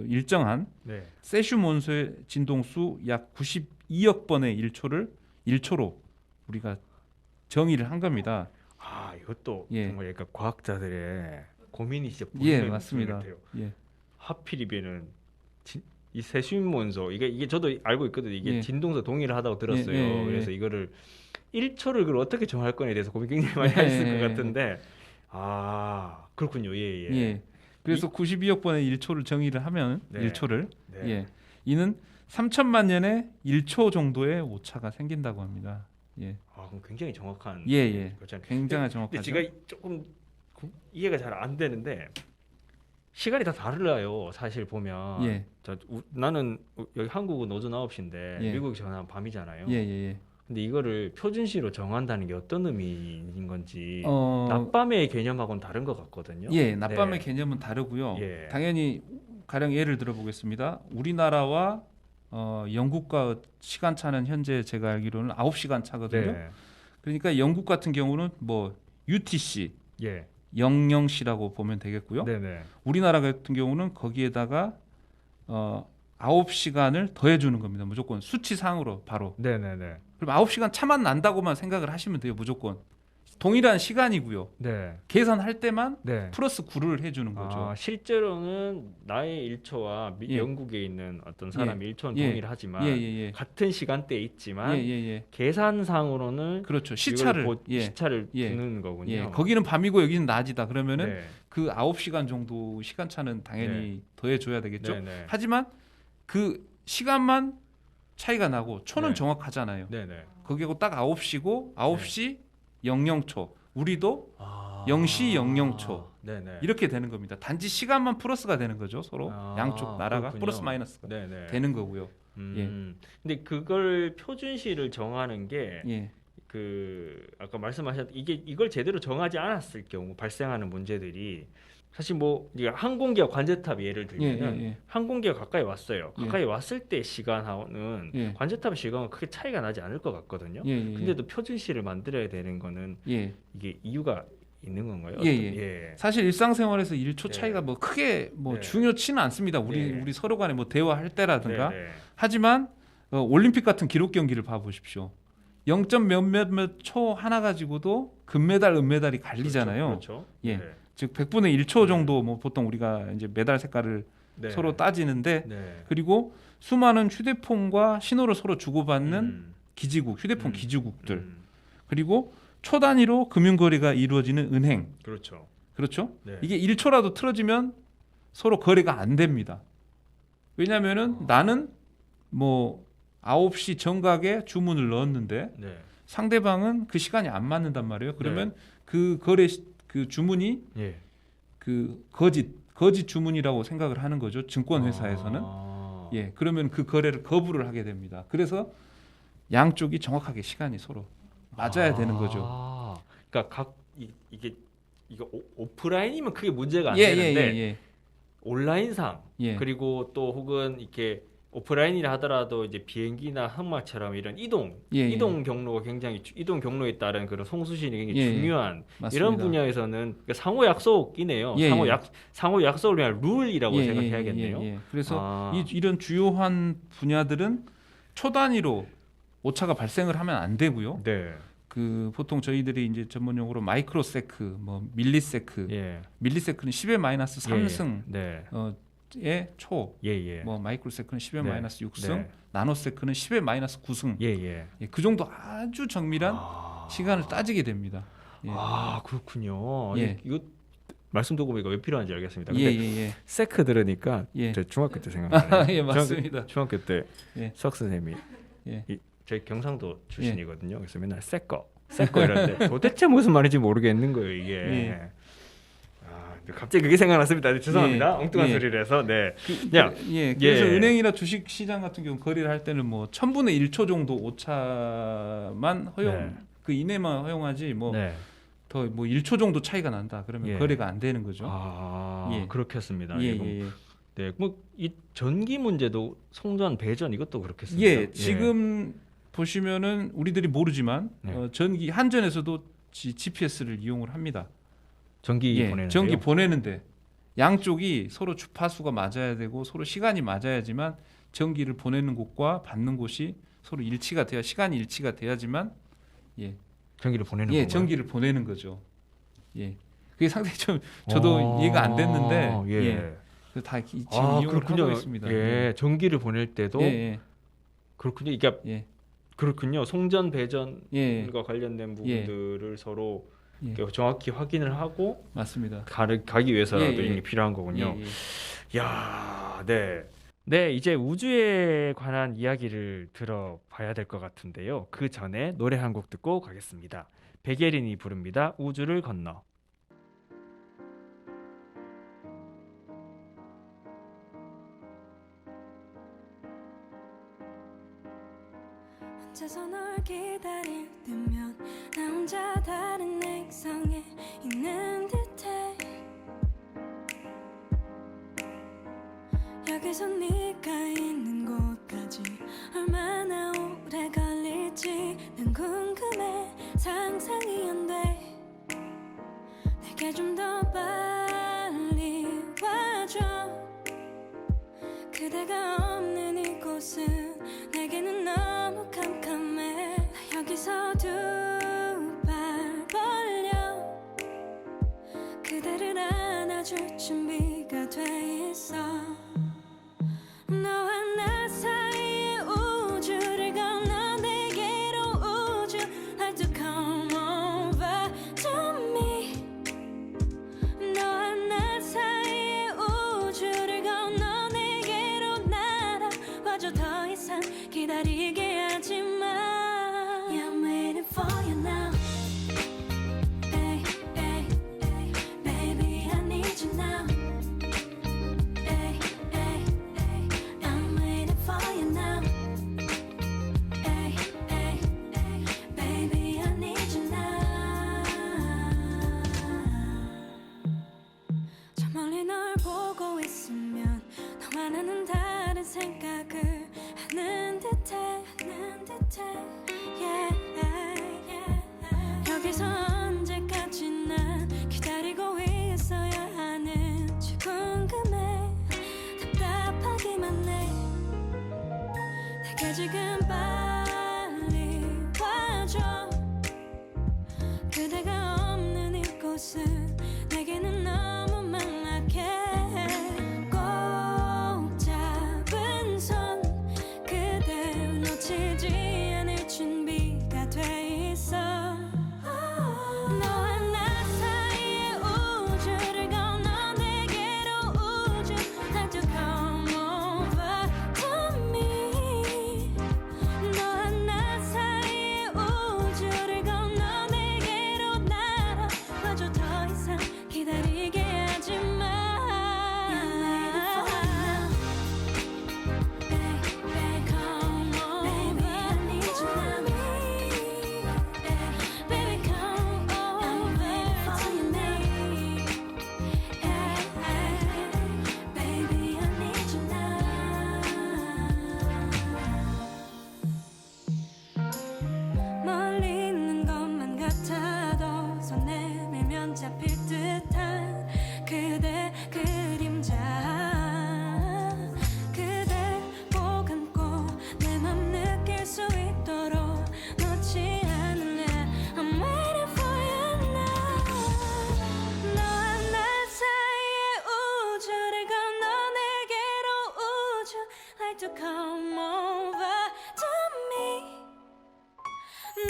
Speaker 5: 일정한
Speaker 1: 네.
Speaker 5: 세슘 원소의 진동수 약 92억 번의 1초로 우리가 정의를 한 겁니다.
Speaker 1: 이것도
Speaker 5: 예.
Speaker 1: 정말 약간 과학자들의 고민이 진짜
Speaker 5: 예,
Speaker 1: 보이는
Speaker 5: 맞습니다.
Speaker 1: 것 같아요.
Speaker 5: 예.
Speaker 1: 하필이면은 이 세슘 원소 이게 저도 알고 있거든요. 이게
Speaker 5: 예.
Speaker 1: 진동사 동의를 하다고 들었어요.
Speaker 5: 예, 예, 예.
Speaker 1: 그래서 이거를 1초를 그걸 어떻게 정할 거에 대해서 고민 굉장히 많이 했을
Speaker 5: 예,
Speaker 1: 것 같은데 그렇군요. 예.
Speaker 5: 예. 그래서 92억 번의 1초를 정의를 하면
Speaker 1: 네.
Speaker 5: 1초를
Speaker 1: 네.
Speaker 5: 예. 이는 3천만 년에 1초 정도의 오차가 생긴다고 합니다. 예.
Speaker 1: 그럼 굉장히 정확한
Speaker 5: 예.
Speaker 1: 거잖아요.
Speaker 5: 굉장히
Speaker 1: 근데
Speaker 5: 정확하죠.
Speaker 1: 제가 조금 이해가 잘 안 되는데 시간이 다 달라요. 사실 보면
Speaker 5: 예.
Speaker 1: 나는 여기 한국은 오전 9시인데
Speaker 5: 예.
Speaker 1: 미국이 전화 밤이잖아요.
Speaker 5: 예.
Speaker 1: 근데 이거를 표준시로 정한다는 게 어떤 의미인 건지
Speaker 5: 어,
Speaker 1: 낮밤의 개념하고는 다른 것 같거든요.
Speaker 5: 예, 낮밤의
Speaker 1: 네.
Speaker 5: 개념은 다르고요.
Speaker 1: 예.
Speaker 5: 당연히 가령 예를 들어보겠습니다. 우리나라와 영국과 시간 차는 현재 제가 알기로는 9시간 차거든요.
Speaker 1: 네.
Speaker 5: 그러니까 영국 같은 경우는 뭐 UTC,
Speaker 1: 예.
Speaker 5: 00시라고 보면 되겠고요.
Speaker 1: 네네.
Speaker 5: 우리나라 같은 경우는 거기에다가 9시간을 더해 주는 겁니다. 무조건 수치상으로 바로.
Speaker 1: 네네네.
Speaker 5: 그럼 9시간 차만 난다고만 생각을 하시면 돼요. 무조건. 동일한 시간이고요.
Speaker 1: 네.
Speaker 5: 계산할 때만
Speaker 1: 네.
Speaker 5: 플러스 9를 해주는 거죠.
Speaker 1: 실제로는 나의 1초와
Speaker 5: 예.
Speaker 1: 영국에 있는 어떤 사람의 1초는
Speaker 5: 예.
Speaker 1: 동일하지만
Speaker 5: 예.
Speaker 1: 같은 시간대에 있지만
Speaker 5: 예.
Speaker 1: 계산상으로는
Speaker 5: 그렇죠. 시차를
Speaker 1: 시차를
Speaker 5: 예.
Speaker 1: 두는 거군요.
Speaker 5: 예. 거기는 밤이고 여기는 낮이다. 그러면은
Speaker 1: 네.
Speaker 5: 그 9시간 정도 시간차는 당연히 더해 줘야 되겠죠.
Speaker 1: 네네.
Speaker 5: 하지만 그 시간만 차이가 나고 초는
Speaker 1: 네.
Speaker 5: 정확하잖아요.
Speaker 1: 네네.
Speaker 5: 거기고 딱 9시고 9시 00초. 우리도
Speaker 1: 아.
Speaker 5: 0시 00초.
Speaker 1: 네네.
Speaker 5: 이렇게 되는 겁니다. 단지 시간만 플러스가 되는 거죠. 서로 양쪽 나라가
Speaker 1: 그렇군요.
Speaker 5: 플러스 마이너스가
Speaker 1: 네네.
Speaker 5: 되는 거고요.
Speaker 1: 근데 그걸 표준시를 정하는 게
Speaker 5: 예.
Speaker 1: 아까 말씀하셨 이걸 제대로 정하지 않았을 경우 발생하는 문제들이 사실 뭐 이게 항공기와 관제탑 예를 들면은
Speaker 5: 예.
Speaker 1: 항공기가 가까이 왔어요.
Speaker 5: 예.
Speaker 1: 가까이 왔을 때 시간하고는
Speaker 5: 예.
Speaker 1: 관제탑의 시간은 크게 차이가 나지 않을 것 같거든요.
Speaker 5: 예.
Speaker 1: 근데도 표준시를 만들어야 되는 거는
Speaker 5: 예.
Speaker 1: 이게 이유가 있는 건가요?
Speaker 5: 예. 사실 일상생활에서 1초
Speaker 1: 네.
Speaker 5: 차이가 뭐 크게 뭐
Speaker 1: 네.
Speaker 5: 중요치는 않습니다.
Speaker 1: 네.
Speaker 5: 우리 서로 간에 뭐 대화할 때라든가.
Speaker 1: 네네.
Speaker 5: 하지만 올림픽 같은 기록 경기를 봐 보십시오. 0. 몇몇 초 하나 가지고도 금메달, 은메달이 갈리잖아요.
Speaker 1: 그렇죠.
Speaker 5: 예.
Speaker 1: 네.
Speaker 5: 즉 100분의 1초 정도 뭐 보통 우리가 이제 메달 색깔을
Speaker 1: 네.
Speaker 5: 서로 따지는데
Speaker 1: 네.
Speaker 5: 그리고 수많은 휴대폰과 신호를 서로 주고받는 기지국, 휴대폰
Speaker 1: 음.
Speaker 5: 기지국들, 그리고 초 단위로 금융 거래가 이루어지는 은행.
Speaker 1: 그렇죠.
Speaker 5: 그렇죠?
Speaker 1: 네.
Speaker 5: 이게 1초라도 틀어지면 서로 거래가 안 됩니다. 왜냐면은 나는 뭐 9시 정각에 주문을 넣었는데
Speaker 1: 네.
Speaker 5: 상대방은 그 시간이 안 맞는단 말이에요. 그러면
Speaker 1: 네.
Speaker 5: 그 거래 그 주문이
Speaker 1: 예.
Speaker 5: 그 거짓 주문이라고 생각을 하는 거죠. 증권 회사에서는.
Speaker 1: 아.
Speaker 5: 예. 그러면 그 거래를 거부를 하게 됩니다. 그래서 양쪽이 정확하게 시간이 서로 맞아야 되는 거죠.
Speaker 1: 그러니까 이게 오프라인이면 크게 문제가 안
Speaker 5: 예,
Speaker 1: 되는데
Speaker 5: 예.
Speaker 1: 온라인상
Speaker 5: 예.
Speaker 1: 그리고 또 혹은 이렇게 오프라인이라 하더라도 이제 비행기나 항마처럼 이런 이동 경로가 굉장히 이동 경로에 따른 그런 송수신이 굉장히
Speaker 5: 예, 예.
Speaker 1: 중요한
Speaker 5: 맞습니다.
Speaker 1: 이런 분야에서는 그러니까 상호 약속이네요.
Speaker 5: 예,
Speaker 1: 상호 약속을 그냥 룰이라고
Speaker 5: 예,
Speaker 1: 생각해야겠네요.
Speaker 5: 예. 그래서
Speaker 1: 아.
Speaker 5: 이런 주요한 분야들은 초 단위로 오차가 발생을 하면 안 되고요.
Speaker 1: 네.
Speaker 5: 그 보통 저희들이 이제 전문 용어로 마이크로세크, 뭐 밀리세크,
Speaker 1: 예.
Speaker 5: 밀리세크는 10의 마이너스 3승
Speaker 1: 네.
Speaker 5: 의 초,
Speaker 1: 예.
Speaker 5: 뭐 마이크로세크는 10의
Speaker 1: 네.
Speaker 5: 마이너스 6승,
Speaker 1: 네.
Speaker 5: 나노세크는 10의 마이너스 9승.
Speaker 1: 예.
Speaker 5: 예, 그 정도 아주 정밀한 시간을 따지게 됩니다. 예.
Speaker 1: 아 그렇군요.
Speaker 5: 예.
Speaker 1: 이거 말씀 듣고 보니까 왜 필요한지 알겠습니다.
Speaker 5: 예,
Speaker 1: 근데
Speaker 5: 예, 예.
Speaker 1: 세크 들으니까
Speaker 5: 예.
Speaker 1: 제 중학교 때 생각나요.
Speaker 5: 예, 맞습니다.
Speaker 1: 중학교 때
Speaker 5: 예.
Speaker 1: 수학 선생님이
Speaker 5: 예.
Speaker 1: 저희 경상도 출신이거든요. 그래서 맨날 세꺼 이러는데 도대체 무슨 말인지 모르겠는 거예요 이게.
Speaker 5: 예.
Speaker 1: 근데 갑자기 그게 생각났습니다. 죄송합니다.
Speaker 5: 예.
Speaker 1: 엉뚱한
Speaker 5: 예.
Speaker 1: 소리를 해서. 네.
Speaker 5: 그래서
Speaker 1: 예.
Speaker 5: 은행이나 주식 시장 같은 경우 거래를 할 때는 뭐 1000분의 1초 정도 오차만 허용,
Speaker 1: 네.
Speaker 5: 그 이내만 허용하지 뭐
Speaker 1: 네.
Speaker 5: 더 뭐 1초 정도 차이가 난다. 그러면
Speaker 1: 예.
Speaker 5: 거래가 안 되는 거죠. 예.
Speaker 1: 그렇겠습니다.
Speaker 5: 예,
Speaker 1: 이거.
Speaker 5: 예, 예.
Speaker 1: 네, 뭐 이 전기 문제도 송전 배전 이것도 그렇겠습니다.
Speaker 5: 예, 지금 보시면은 우리들이 모르지만
Speaker 1: 네.
Speaker 5: 전기 한전에서도 GPS를 이용을 합니다.
Speaker 1: 전기
Speaker 5: 예,
Speaker 1: 보내는
Speaker 5: 전기 보내는데 양쪽이 서로 주파수가 맞아야 되고 서로 시간이 맞아야지만 전기를 보내는 곳과 받는 곳이 서로 일치가 돼야 시간이 일치가 돼야지만
Speaker 1: 전기를 보내는
Speaker 5: 예,
Speaker 1: 건가요?
Speaker 5: 전기를 보내는 거죠. 예, 그게 상당히 좀 저도 이해가 안 됐는데
Speaker 1: 예.
Speaker 5: 그래서 다 지금
Speaker 1: 아,
Speaker 5: 이용을
Speaker 1: 그렇군요.
Speaker 5: 하고 있습니다.
Speaker 1: 예, 전기를 보낼 때도
Speaker 5: 예,
Speaker 1: 그렇군요. 이게
Speaker 5: 예,
Speaker 1: 그렇군요. 송전 배전과
Speaker 5: 예,
Speaker 1: 관련된
Speaker 5: 예.
Speaker 1: 부분들을 서로
Speaker 5: 예.
Speaker 1: 이렇게 정확히 확인을 하고
Speaker 5: 맞습니다.
Speaker 1: 가기 위해서라도
Speaker 5: 예, 예.
Speaker 1: 이게 필요한 거군요.
Speaker 5: 예, 예.
Speaker 1: 야, 네. 네, 이제 우주에 관한 이야기를 들어봐야 될 것 같은데요. 그 전에 노래 한 곡 듣고 가겠습니다. 백예린이 부릅니다. 우주를 건너.
Speaker 4: 혼자서 널 기다릴 때면 나 혼자 다른 액상에 있는 듯해. 여기서 네가 있는 곳까지 얼마나 오래 걸릴지 난 궁금해. 상상이 안 돼. 내게 좀 더 빨리 와줘. 그대가 없는 이곳은 내게는 너무 캄캄해. 나 여기서 두 발 벌려 그대를 안아줄 준비가 돼 있어. 너와 나 사이의 우주를 건너 내게로 우주 like to come over to me. 너와 나 사이의 우주를 건너 내게로 날아와줘. 더 이상 기다리게 하지 마. Yeah, I'm waiting for you now. Ay, ay, ay. Baby, I need you now. Ay, ay, ay. I'm waiting for you now. Ay, ay, ay. Baby, I need you now. 저 멀리 널 보고 있으면 너와 나는 다른 생각을 하는 듯해. Yeah, yeah. 여기서 언제까지 난 기다리고 있어야 하는지 궁금해. 답답하기만 해. 내게 지금 빨리 와줘. 그대가 없는 이곳은 내게는 너무 막막해. 꼭 잡은 손 그댈 놓치지 않을 줄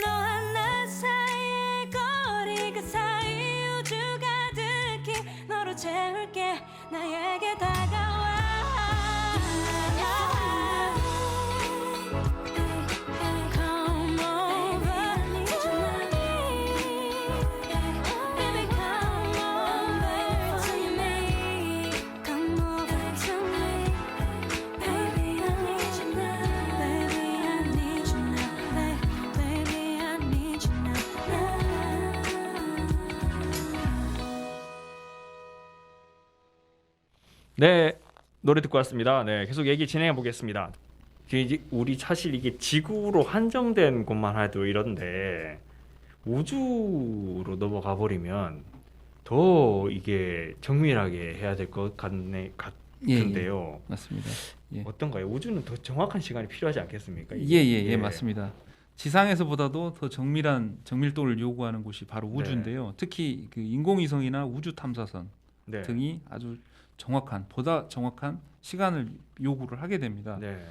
Speaker 4: 너와 나 사이의 거리 그 사이 우주 가득히 너로 채울게 나에게 다가와 Come over to me Baby come over to me Come over to me Baby I need you now Baby I need you now Baby I need you now
Speaker 1: 네, 노래 듣고 왔습니다. 네, 계속 얘기 진행해 보겠습니다. 우리 사실 이게 지구로 한정된 곳만 해도 이런데 우주로 넘어가 버리면 더 이게 정밀하게 해야 될 것 같은데요.
Speaker 5: 맞습니다. 예.
Speaker 1: 어떤가요? 우주는 더 정확한 시간이 필요하지 않겠습니까?
Speaker 5: 예, 맞습니다. 지상에서보다도 더 정밀한 정밀도를 요구하는 곳이 바로 우주인데요. 특히 그 인공위성이나 우주 탐사선
Speaker 1: 네.
Speaker 5: 등이 아주 보다 정확한 시간을 요구를 하게 됩니다.
Speaker 1: 네.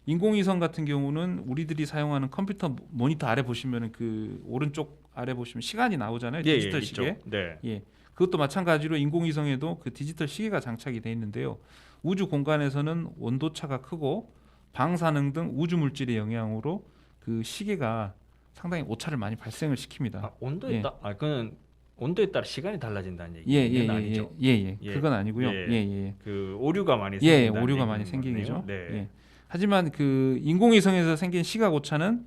Speaker 5: 인공위성 같은 경우는 우리들이 사용하는 컴퓨터 모니터 아래 보시면은 그 오른쪽 아래 보시면 시간이 나오잖아요. 디지털 시계.
Speaker 1: 있죠. 네.
Speaker 5: 예. 그것도 마찬가지로 인공위성에도 그 디지털 시계가 장착이 돼 있는데요. 우주 공간에서는 온도차가 크고 방사능 등 우주 물질의 영향으로 그 시계가 상당히 오차를 많이 발생을 시킵니다.
Speaker 1: 아, 온도에
Speaker 5: 예.
Speaker 1: 그건 온도에 따라 시간이 달라진다는 얘기는 아니죠.
Speaker 5: 예.
Speaker 1: 예.
Speaker 5: 그건 아니고요.
Speaker 1: 예.
Speaker 5: 예.
Speaker 1: 그 오류가 많이
Speaker 5: 예,
Speaker 1: 생긴다는
Speaker 5: 오류가 많이
Speaker 1: 얘기인
Speaker 5: 생기죠.
Speaker 1: 거네요. 네.
Speaker 5: 예. 하지만 그 인공위성에서 생긴 시각 오차는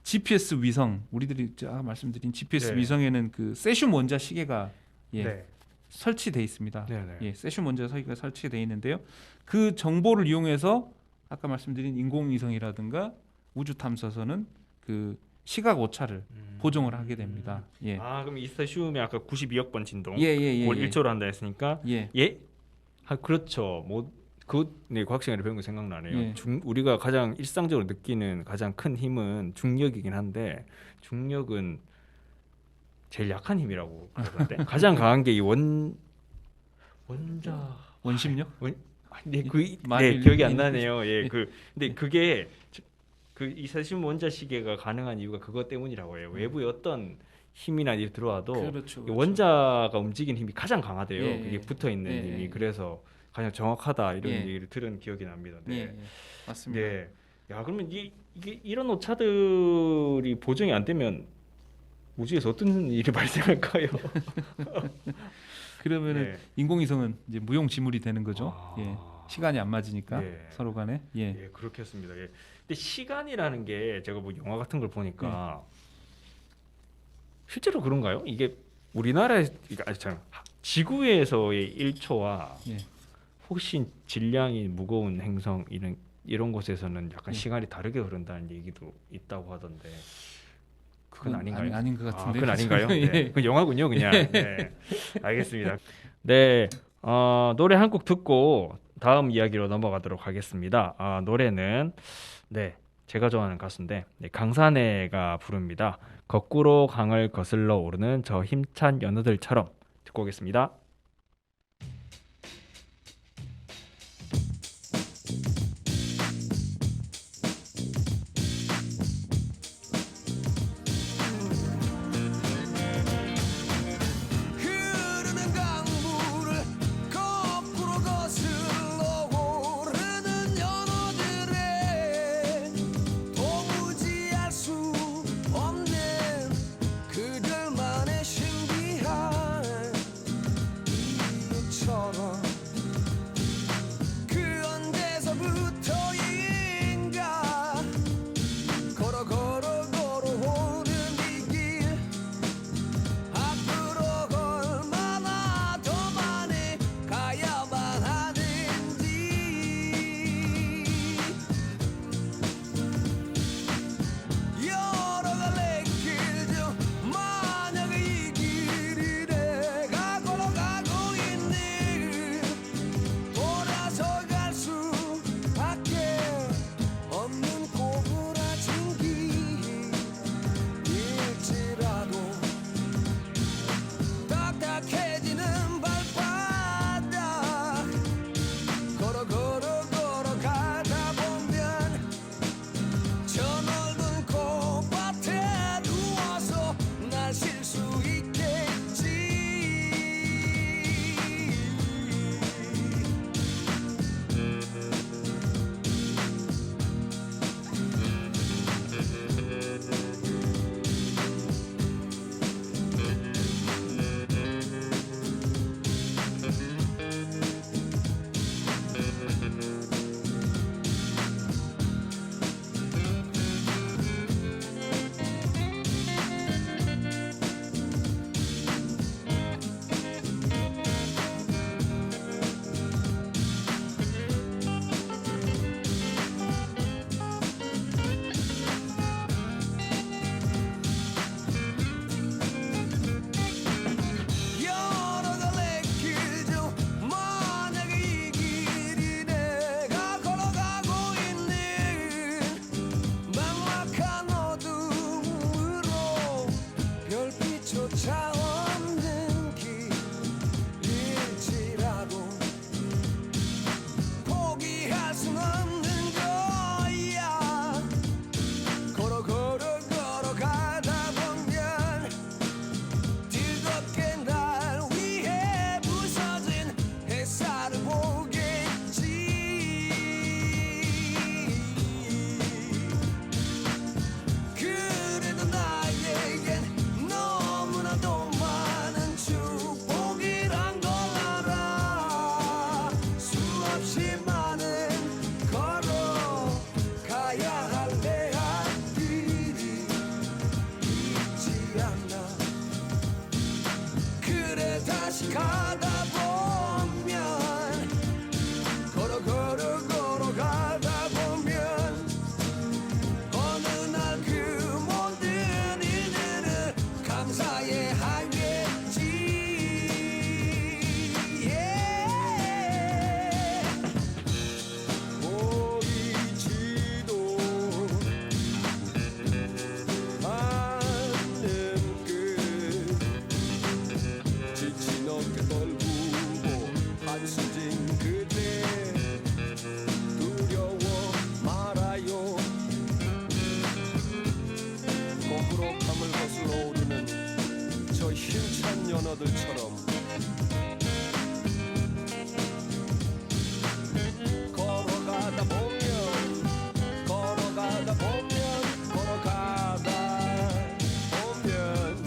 Speaker 5: GPS 위성, 우리들이 아까 말씀드린 GPS
Speaker 1: 네.
Speaker 5: 위성에는 그 세슘 원자 시계가
Speaker 1: 네.
Speaker 5: 설치돼 있습니다.
Speaker 1: 네.
Speaker 5: 예, 세슘 원자 시계가 설치돼 있는데요. 그 정보를 이용해서 아까 말씀드린 인공위성이라든가 우주 탐사선은 그 시각 오차를 보정을 하게 됩니다. 예.
Speaker 1: 아, 그럼 이스타슘이 아까 92억 번 진동.
Speaker 5: 예.
Speaker 1: 그걸 1초로 한다 했으니까
Speaker 5: 예.
Speaker 1: 그렇죠. 네, 과학 시간에 배운 거 생각나네요.
Speaker 5: 예.
Speaker 1: 우리가 가장 일상적으로 느끼는 가장 큰 힘은 중력이긴 한데 중력은 제일 약한 힘이라고 그러던데 가장 강한 게 이
Speaker 5: 원심력?
Speaker 1: 네,
Speaker 5: 많이
Speaker 1: 기억이 안
Speaker 5: 있는
Speaker 1: 나네요. 예,
Speaker 5: 예.
Speaker 1: 근데 그게 그 이사슘 원자 시계가 가능한 이유가 그것 때문이라고 해요. 외부에 어떤 힘이나 일이 들어와도
Speaker 5: 그렇죠.
Speaker 1: 이 원자가 움직이는 힘이 가장 강하대요.
Speaker 5: 예,
Speaker 1: 그게 붙어 있는
Speaker 5: 예,
Speaker 1: 힘이
Speaker 5: 예.
Speaker 1: 그래서 가장 정확하다 이런
Speaker 5: 예.
Speaker 1: 얘기를 들은 기억이 납니다. 네.
Speaker 5: 예. 맞습니다.
Speaker 1: 네. 야, 그러면 이게 이런 오차들이 보정이 안 되면 우주에서 어떤 일이 발생할까요?
Speaker 5: 그러면은
Speaker 1: 네.
Speaker 5: 인공위성은 이제 무용지물이 되는 거죠.
Speaker 1: 아.
Speaker 5: 예. 시간이 안 맞으니까
Speaker 1: 예.
Speaker 5: 서로 간에. 예.
Speaker 1: 예, 그렇겠습니다. 예. 근데 시간이라는 게 제가 뭐 영화 같은 걸 보니까 실제로 그런가요? 이게 우리나라에 지구에서의 1초와
Speaker 5: 예.
Speaker 1: 혹시 질량이 무거운 행성 이런 곳에서는 약간
Speaker 5: 예.
Speaker 1: 시간이 다르게 흐른다는 얘기도 있다고 하던데 그건 아닌가요?
Speaker 5: 아닌 것 같은데.
Speaker 1: 그건 아닌가요?
Speaker 5: 예.
Speaker 1: 네. 그건 영화군요, 그냥. 네. 알겠습니다. 네, 노래 한 곡 듣고 다음 이야기로 넘어가도록 하겠습니다. 노래는 제가 좋아하는 가수인데 강산해가 부릅니다. 거꾸로 강을 거슬러 오르는 저 힘찬 연어들처럼 듣고 오겠습니다.
Speaker 2: 흐르는 강물을 거꾸로 거슬러 오르는 연어들의 도무지 알 수 없는 그들만의 신비한
Speaker 6: 익숙한 연어들처럼 걸어가다 보면 걸어가다 보면 걸어가다 보면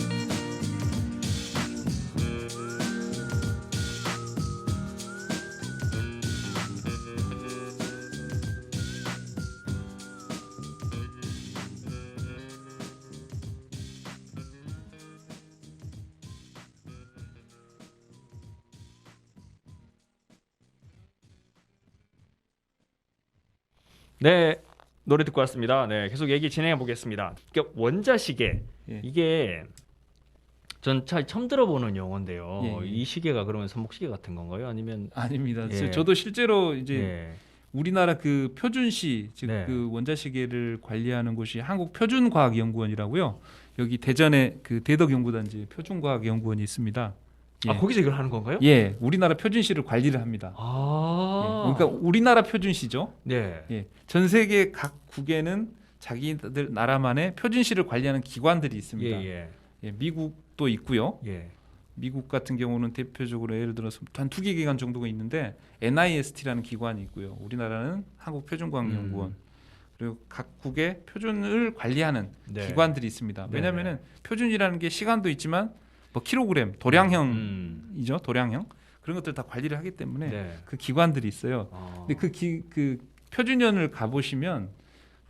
Speaker 1: 네, 노래 듣고 왔습니다. 네, 계속 얘기 진행해 보겠습니다. 원자시계
Speaker 5: 예.
Speaker 1: 이게 전 잘 처음 들어보는 용어인데요.
Speaker 5: 예, 예.
Speaker 1: 이 시계가 그러면 손목시계 같은 건가요? 아니면
Speaker 5: 아닙니다.
Speaker 1: 예.
Speaker 5: 저도 실제로 이제
Speaker 1: 예.
Speaker 5: 우리나라 그 표준시 즉
Speaker 1: 네.
Speaker 5: 그 원자시계를 관리하는 곳이 한국표준과학연구원이라고요. 여기 대전에 그 대덕연구단지 표준과학연구원이 있습니다. 예.
Speaker 1: 아 거기서 이걸 하는 건가요?
Speaker 5: 예, 우리나라 표준시를 관리를 합니다.
Speaker 1: 아,
Speaker 5: 예, 그러니까 우리나라 표준시죠.
Speaker 1: 네,
Speaker 5: 예, 전 세계 각 국에는 자기들 나라만의 표준시를 관리하는 기관들이 있습니다.
Speaker 1: 예,
Speaker 5: 예, 미국도 있고요.
Speaker 1: 예.
Speaker 5: 미국 같은 경우는 대표적으로 예를 들어서 한 2개 기관 정도가 있는데 NIST라는 기관이 있고요. 우리나라는 한국표준과학연구원. 그리고 각국의 표준을 관리하는
Speaker 1: 네.
Speaker 5: 기관들이 있습니다.
Speaker 1: 네.
Speaker 5: 왜냐하면은 표준이라는 게 시간도 있지만 뭐 킬로그램, 도량형이죠. 도량형 그런 것들 다 관리를 하기 때문에
Speaker 1: 네.
Speaker 5: 그 기관들이 있어요.
Speaker 1: 아.
Speaker 5: 근데 그 표준연을 가보시면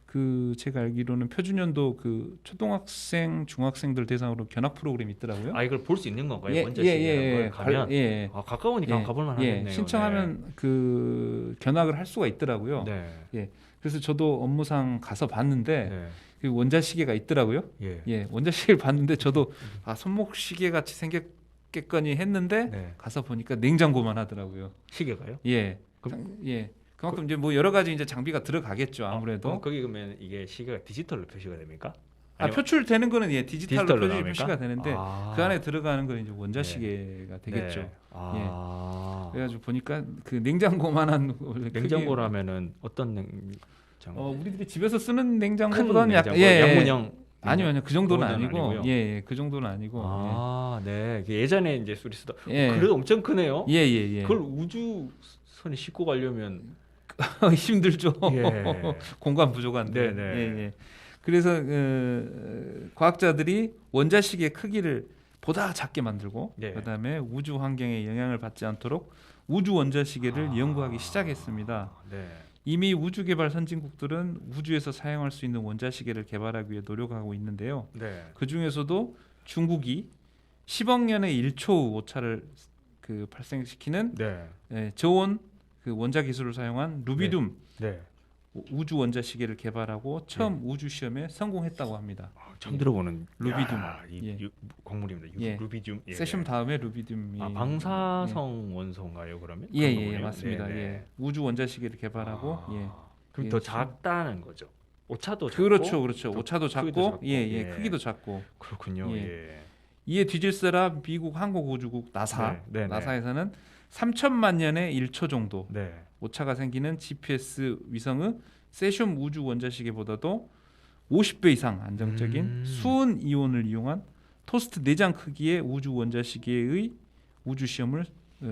Speaker 5: 그 제가 알기로는 표준연도 그 초등학생, 중학생들 대상으로 견학 프로그램이 있더라고요.
Speaker 1: 아 이걸 볼 수 있는 건가요?
Speaker 5: 예,
Speaker 1: 원자시계 가면
Speaker 5: 예.
Speaker 1: 아, 가까우니까
Speaker 5: 예.
Speaker 1: 가볼
Speaker 5: 예,
Speaker 1: 만하겠네요.
Speaker 5: 신청하면 그 견학을 할 수가 있더라고요.
Speaker 1: 네.
Speaker 5: 그래서 저도 업무상 가서 봤는데
Speaker 1: 네.
Speaker 5: 그 원자시계가 있더라고요.
Speaker 1: 예.
Speaker 5: 예, 원자시계를 봤는데 저도 아 손목시계 같이 생겼겠거니 했는데
Speaker 1: 네.
Speaker 5: 가서 보니까 냉장고만 하더라고요.
Speaker 1: 시계가요?
Speaker 5: 예,
Speaker 1: 그럼-
Speaker 5: 예. 그만큼 이제 뭐 여러 가지 이제 장비가 들어가겠죠. 아무래도.
Speaker 1: 그럼 거기 그러면 이게 시계가 디지털로 표시가 됩니까?
Speaker 5: 아,
Speaker 1: 아니면
Speaker 5: 표출되는 거는 예 디지털로
Speaker 1: 디지털로
Speaker 5: 표시가
Speaker 1: 나옵니까?
Speaker 5: 되는데
Speaker 1: 아.
Speaker 5: 그 안에 들어가는 건 이제 원자시계가 되겠죠.
Speaker 1: 네. 아.
Speaker 5: 그래가지고 보니까 그 냉장고만한 원래
Speaker 1: 냉장고라면은 어떤 냉장고?
Speaker 5: 우리들이 집에서 쓰는
Speaker 1: 큰
Speaker 5: 냉장고보다는 약간
Speaker 1: 냉장고, 양문형.
Speaker 5: 아니요 그 정도는
Speaker 1: 그거는
Speaker 5: 아니고
Speaker 1: 아니고요.
Speaker 5: 예, 그 정도는 아니고
Speaker 1: 아, 네. 그 예전에 이제 술이 쓰던.
Speaker 5: 예.
Speaker 1: 그래도 엄청 크네요.
Speaker 5: 예.
Speaker 1: 그걸 우주선에 싣고 가려면
Speaker 5: 힘들죠.
Speaker 1: 예.
Speaker 5: 공간 부족한데.
Speaker 1: 네네.
Speaker 5: 예. 그래서 과학자들이 원자시계 크기를 보다 작게 만들고
Speaker 1: 네.
Speaker 5: 그다음에 우주 환경에 영향을 받지 않도록 우주 원자시계를 연구하기 시작했습니다.
Speaker 1: 네.
Speaker 5: 이미 우주 개발 선진국들은 우주에서 사용할 수 있는 원자시계를 개발하기 위해 노력하고 있는데요.
Speaker 1: 네.
Speaker 5: 그 중에서도 중국이 10억 년에 1초 오차를 그 발생시키는
Speaker 1: 네.
Speaker 5: 저온 그 원자 기술을 사용한 루비듐
Speaker 1: 네.
Speaker 5: 우주 원자시계를 개발하고 처음 우주 시험에 성공했다고 합니다.
Speaker 1: 처음 들어보는
Speaker 5: 루비듐.
Speaker 1: 이
Speaker 5: 예.
Speaker 1: 광물입니다.
Speaker 5: 예.
Speaker 1: 루비듐. 예.
Speaker 5: 세슘 다음에 루비듐이
Speaker 1: 아, 방사성 원소인가요, 그러면?
Speaker 5: 예,
Speaker 1: 그런 거군요.
Speaker 5: 맞습니다.
Speaker 1: 네네.
Speaker 5: 예. 우주 원자시계를 개발하고
Speaker 1: 아,
Speaker 5: 예.
Speaker 1: 그럼
Speaker 5: 예,
Speaker 1: 더
Speaker 5: sim-
Speaker 1: 작다는 거죠. 오차도 작고.
Speaker 5: 그렇죠.
Speaker 1: 또
Speaker 5: 오차도
Speaker 1: 크기도
Speaker 5: 작고
Speaker 1: 작고,
Speaker 5: 예,
Speaker 1: 예.
Speaker 5: 크기도 작고
Speaker 1: 그렇군요.
Speaker 5: 예.
Speaker 1: 예.
Speaker 5: 이에 뒤질세라 미국 항공우주국 나사
Speaker 1: 네, 네, 네.
Speaker 5: 나사에서는 3천만 년에 1초 정도
Speaker 1: 네.
Speaker 5: 오차가 생기는 GPS 위성의 세슘 우주 원자시계보다도 50배 이상 안정적인 수은 이온을 이용한 토스트 4장 크기의 우주 원자시계의 우주 시험을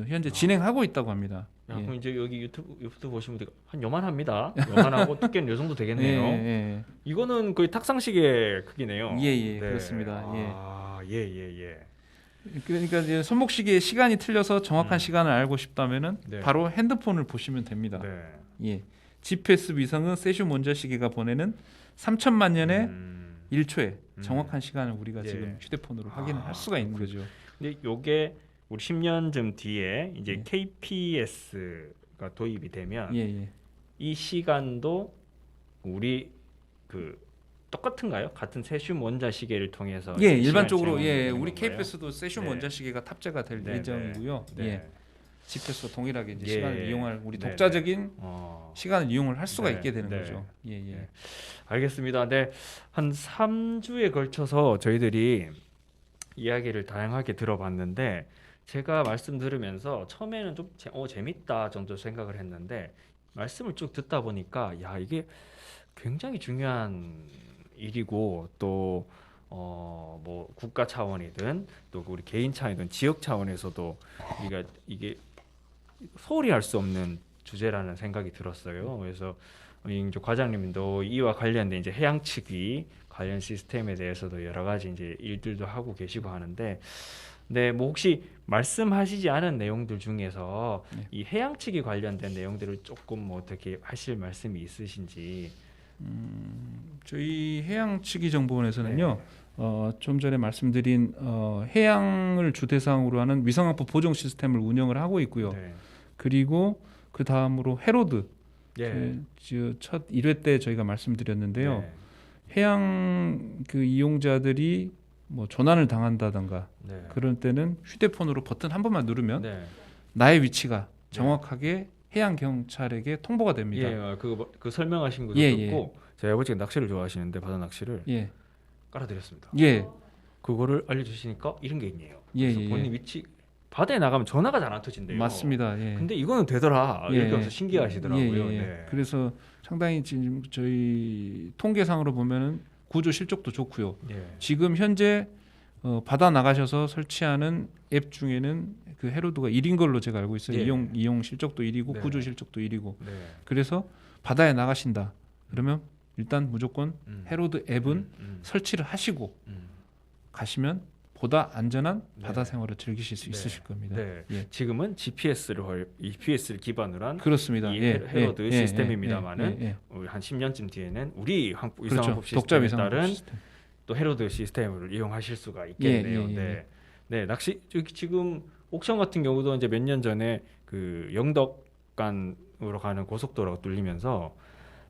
Speaker 5: 현재 진행하고 있다고 합니다.
Speaker 1: 야,
Speaker 5: 예.
Speaker 1: 그럼 이제 여기 유튜브 보시면 한 요만합니다. 요만하고 두께는 요 정도 되겠네요.
Speaker 5: 예.
Speaker 1: 이거는 거의 탁상시계 크기네요.
Speaker 5: 예, 그렇습니다. 예.
Speaker 1: 아, 예.
Speaker 5: 그러니까 이제 손목시계의 시간이 틀려서 정확한 시간을 알고 싶다면은
Speaker 1: 네.
Speaker 5: 바로 핸드폰을 보시면 됩니다.
Speaker 1: 네.
Speaker 5: 예. GPS 위성은 세슘 원자시계가 보내는 3천만 년에 1초에 정확한 시간을 우리가
Speaker 1: 예.
Speaker 5: 지금 휴대폰으로 확인을 할 수가 있는 거죠.
Speaker 1: 근데 요게 우리 10년쯤 뒤에 이제
Speaker 5: 예.
Speaker 1: KPS가 도입이 되면
Speaker 5: 예.
Speaker 1: 이 시간도 우리 그 똑같은가요? 같은 세슘 원자 시계를 통해서
Speaker 5: 예,
Speaker 1: 시간을
Speaker 5: 일반적으로
Speaker 1: 재현하는
Speaker 5: 우리
Speaker 1: 건가요?
Speaker 5: KPS도 세슘
Speaker 1: 네.
Speaker 5: 원자시계가 탑재가 될
Speaker 1: 네,
Speaker 5: 예정이고요.
Speaker 1: 네.
Speaker 5: 예. GPS와 동일하게 이제
Speaker 1: 예.
Speaker 5: 시간을 이용할 우리
Speaker 1: 네,
Speaker 5: 독자적인
Speaker 1: 어,
Speaker 5: 시간을 이용을 할 수가
Speaker 1: 네,
Speaker 5: 있게 되는
Speaker 1: 네.
Speaker 5: 거죠. 예.
Speaker 1: 네. 알겠습니다. 네, 한 3주에 걸쳐서 저희들이 이야기를 다양하게 들어봤는데 제가 말씀 들으면서 처음에는 좀 재밌다 정도 생각을 했는데 말씀을 쭉 듣다 보니까 야 이게 굉장히 중요한 일이고 또 뭐 국가 차원이든 또 우리 개인 차원이든 지역 차원에서도 우리가 이게 소홀히 할 수 없는 주제라는 생각이 들었어요. 그래서 이제 과장님도 이와 관련된 이제 해양 측이 관련 시스템에 대해서도 여러 가지 이제 일들도 하고 계시고 하는데, 네, 뭐 혹시 말씀하시지 않은 내용들 중에서
Speaker 5: 네.
Speaker 1: 이 해양 측이 관련된 내용들을 조금 뭐 어떻게 하실 말씀이 있으신지.
Speaker 5: 저희 해양 측이 정보원에서는요.
Speaker 1: 네.
Speaker 5: 좀 전에 말씀드린 해양을 주 대상으로 하는 위성항법 보정 시스템을 운영을 하고 있고요.
Speaker 1: 네.
Speaker 5: 그리고 그 다음으로 해로드
Speaker 1: 예.
Speaker 5: 첫 1회 때 저희가 말씀드렸는데요.
Speaker 1: 네.
Speaker 5: 해양 그 이용자들이 뭐 조난을 당한다던가
Speaker 1: 네.
Speaker 5: 그럴 때는 휴대폰으로 버튼 한 번만 누르면
Speaker 1: 네.
Speaker 5: 나의 위치가 정확하게 해양 경찰에게 통보가 됩니다.
Speaker 1: 예, 그 설명하신 거
Speaker 5: 예,
Speaker 1: 듣고 저희 아버지가 낚시를 좋아하시는데 바다 낚시를
Speaker 5: 예,
Speaker 1: 깔아드렸습니다.
Speaker 5: 예,
Speaker 1: 그거를 알려주시니까 이런 게 있네요.
Speaker 5: 예,
Speaker 1: 그래서
Speaker 5: 예,
Speaker 1: 본인
Speaker 5: 예.
Speaker 1: 위치 바다에 나가면 전화가 잘 안 터진대요.
Speaker 5: 맞습니다. 예.
Speaker 1: 근데 이거는 되더라.
Speaker 5: 예,
Speaker 1: 이렇게
Speaker 5: 예.
Speaker 1: 해서 신기하시더라고요.
Speaker 5: 예, 예, 예.
Speaker 1: 네.
Speaker 5: 그래서 상당히 지금 저희 통계상으로 보면은 구조 실적도 좋고요.
Speaker 1: 예.
Speaker 5: 지금 현재 바다 나가셔서 설치하는 앱 중에는 그 해로드가 1인 걸로 제가 알고 있어요.
Speaker 1: 예.
Speaker 5: 이용 실적도 1이고
Speaker 1: 네.
Speaker 5: 구조 실적도 1이고.
Speaker 1: 네.
Speaker 5: 그래서 바다에 나가신다. 그러면 일단 무조건 해로드 앱은
Speaker 1: 음.
Speaker 5: 설치를 하시고
Speaker 1: 음.
Speaker 5: 가시면 보다 안전한
Speaker 1: 네.
Speaker 5: 바다 생활을 즐기실 수
Speaker 1: 네.
Speaker 5: 있으실 겁니다.
Speaker 1: 네.
Speaker 5: 예.
Speaker 1: 지금은 GPS를 기반으로 한
Speaker 5: 그렇습니다.
Speaker 1: 이
Speaker 5: 예,
Speaker 1: 해로드
Speaker 5: 예,
Speaker 1: 시스템입니다만은
Speaker 5: 예, 예.
Speaker 1: 우리 한 10년쯤 뒤에는 우리 위성항법
Speaker 5: 그렇죠.
Speaker 1: 시스템에
Speaker 5: 독자 위성항법
Speaker 1: 따른
Speaker 5: 시스템.
Speaker 1: 또 해로드 시스템을 이용하실 수가 있겠네요.
Speaker 5: 예, 예, 예.
Speaker 1: 네. 네, 낚시 지금 옥션 같은 경우도 이제 몇 년 전에 그 영덕간으로 가는 고속도로가 뚫리면서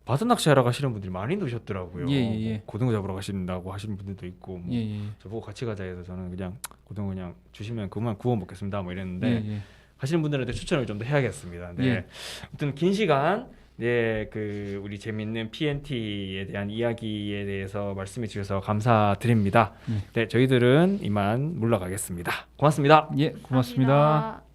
Speaker 1: 바다 낚시하러 가시는 분들이 많이 누셨더라고요.
Speaker 5: 예, 예, 예.
Speaker 1: 고등어 잡으러 가신다고 하시는 분들도 있고, 뭐
Speaker 5: 예, 예.
Speaker 1: 저보고 같이 가자 해서 저는 그냥 고등어 그냥 주시면 그만 구워 먹겠습니다. 뭐 이랬는데
Speaker 5: 예, 예.
Speaker 1: 하시는 분들한테 추천을 좀 더 해야겠습니다. 네.
Speaker 5: 예.
Speaker 1: 아무튼 긴 시간 그 우리 재밌는 PNT에 대한 이야기에 대해서 말씀해 주셔서 감사드립니다. 네, 저희들은 이만 물러가겠습니다. 고맙습니다.
Speaker 5: 예, 고맙습니다.
Speaker 3: 감사합니다.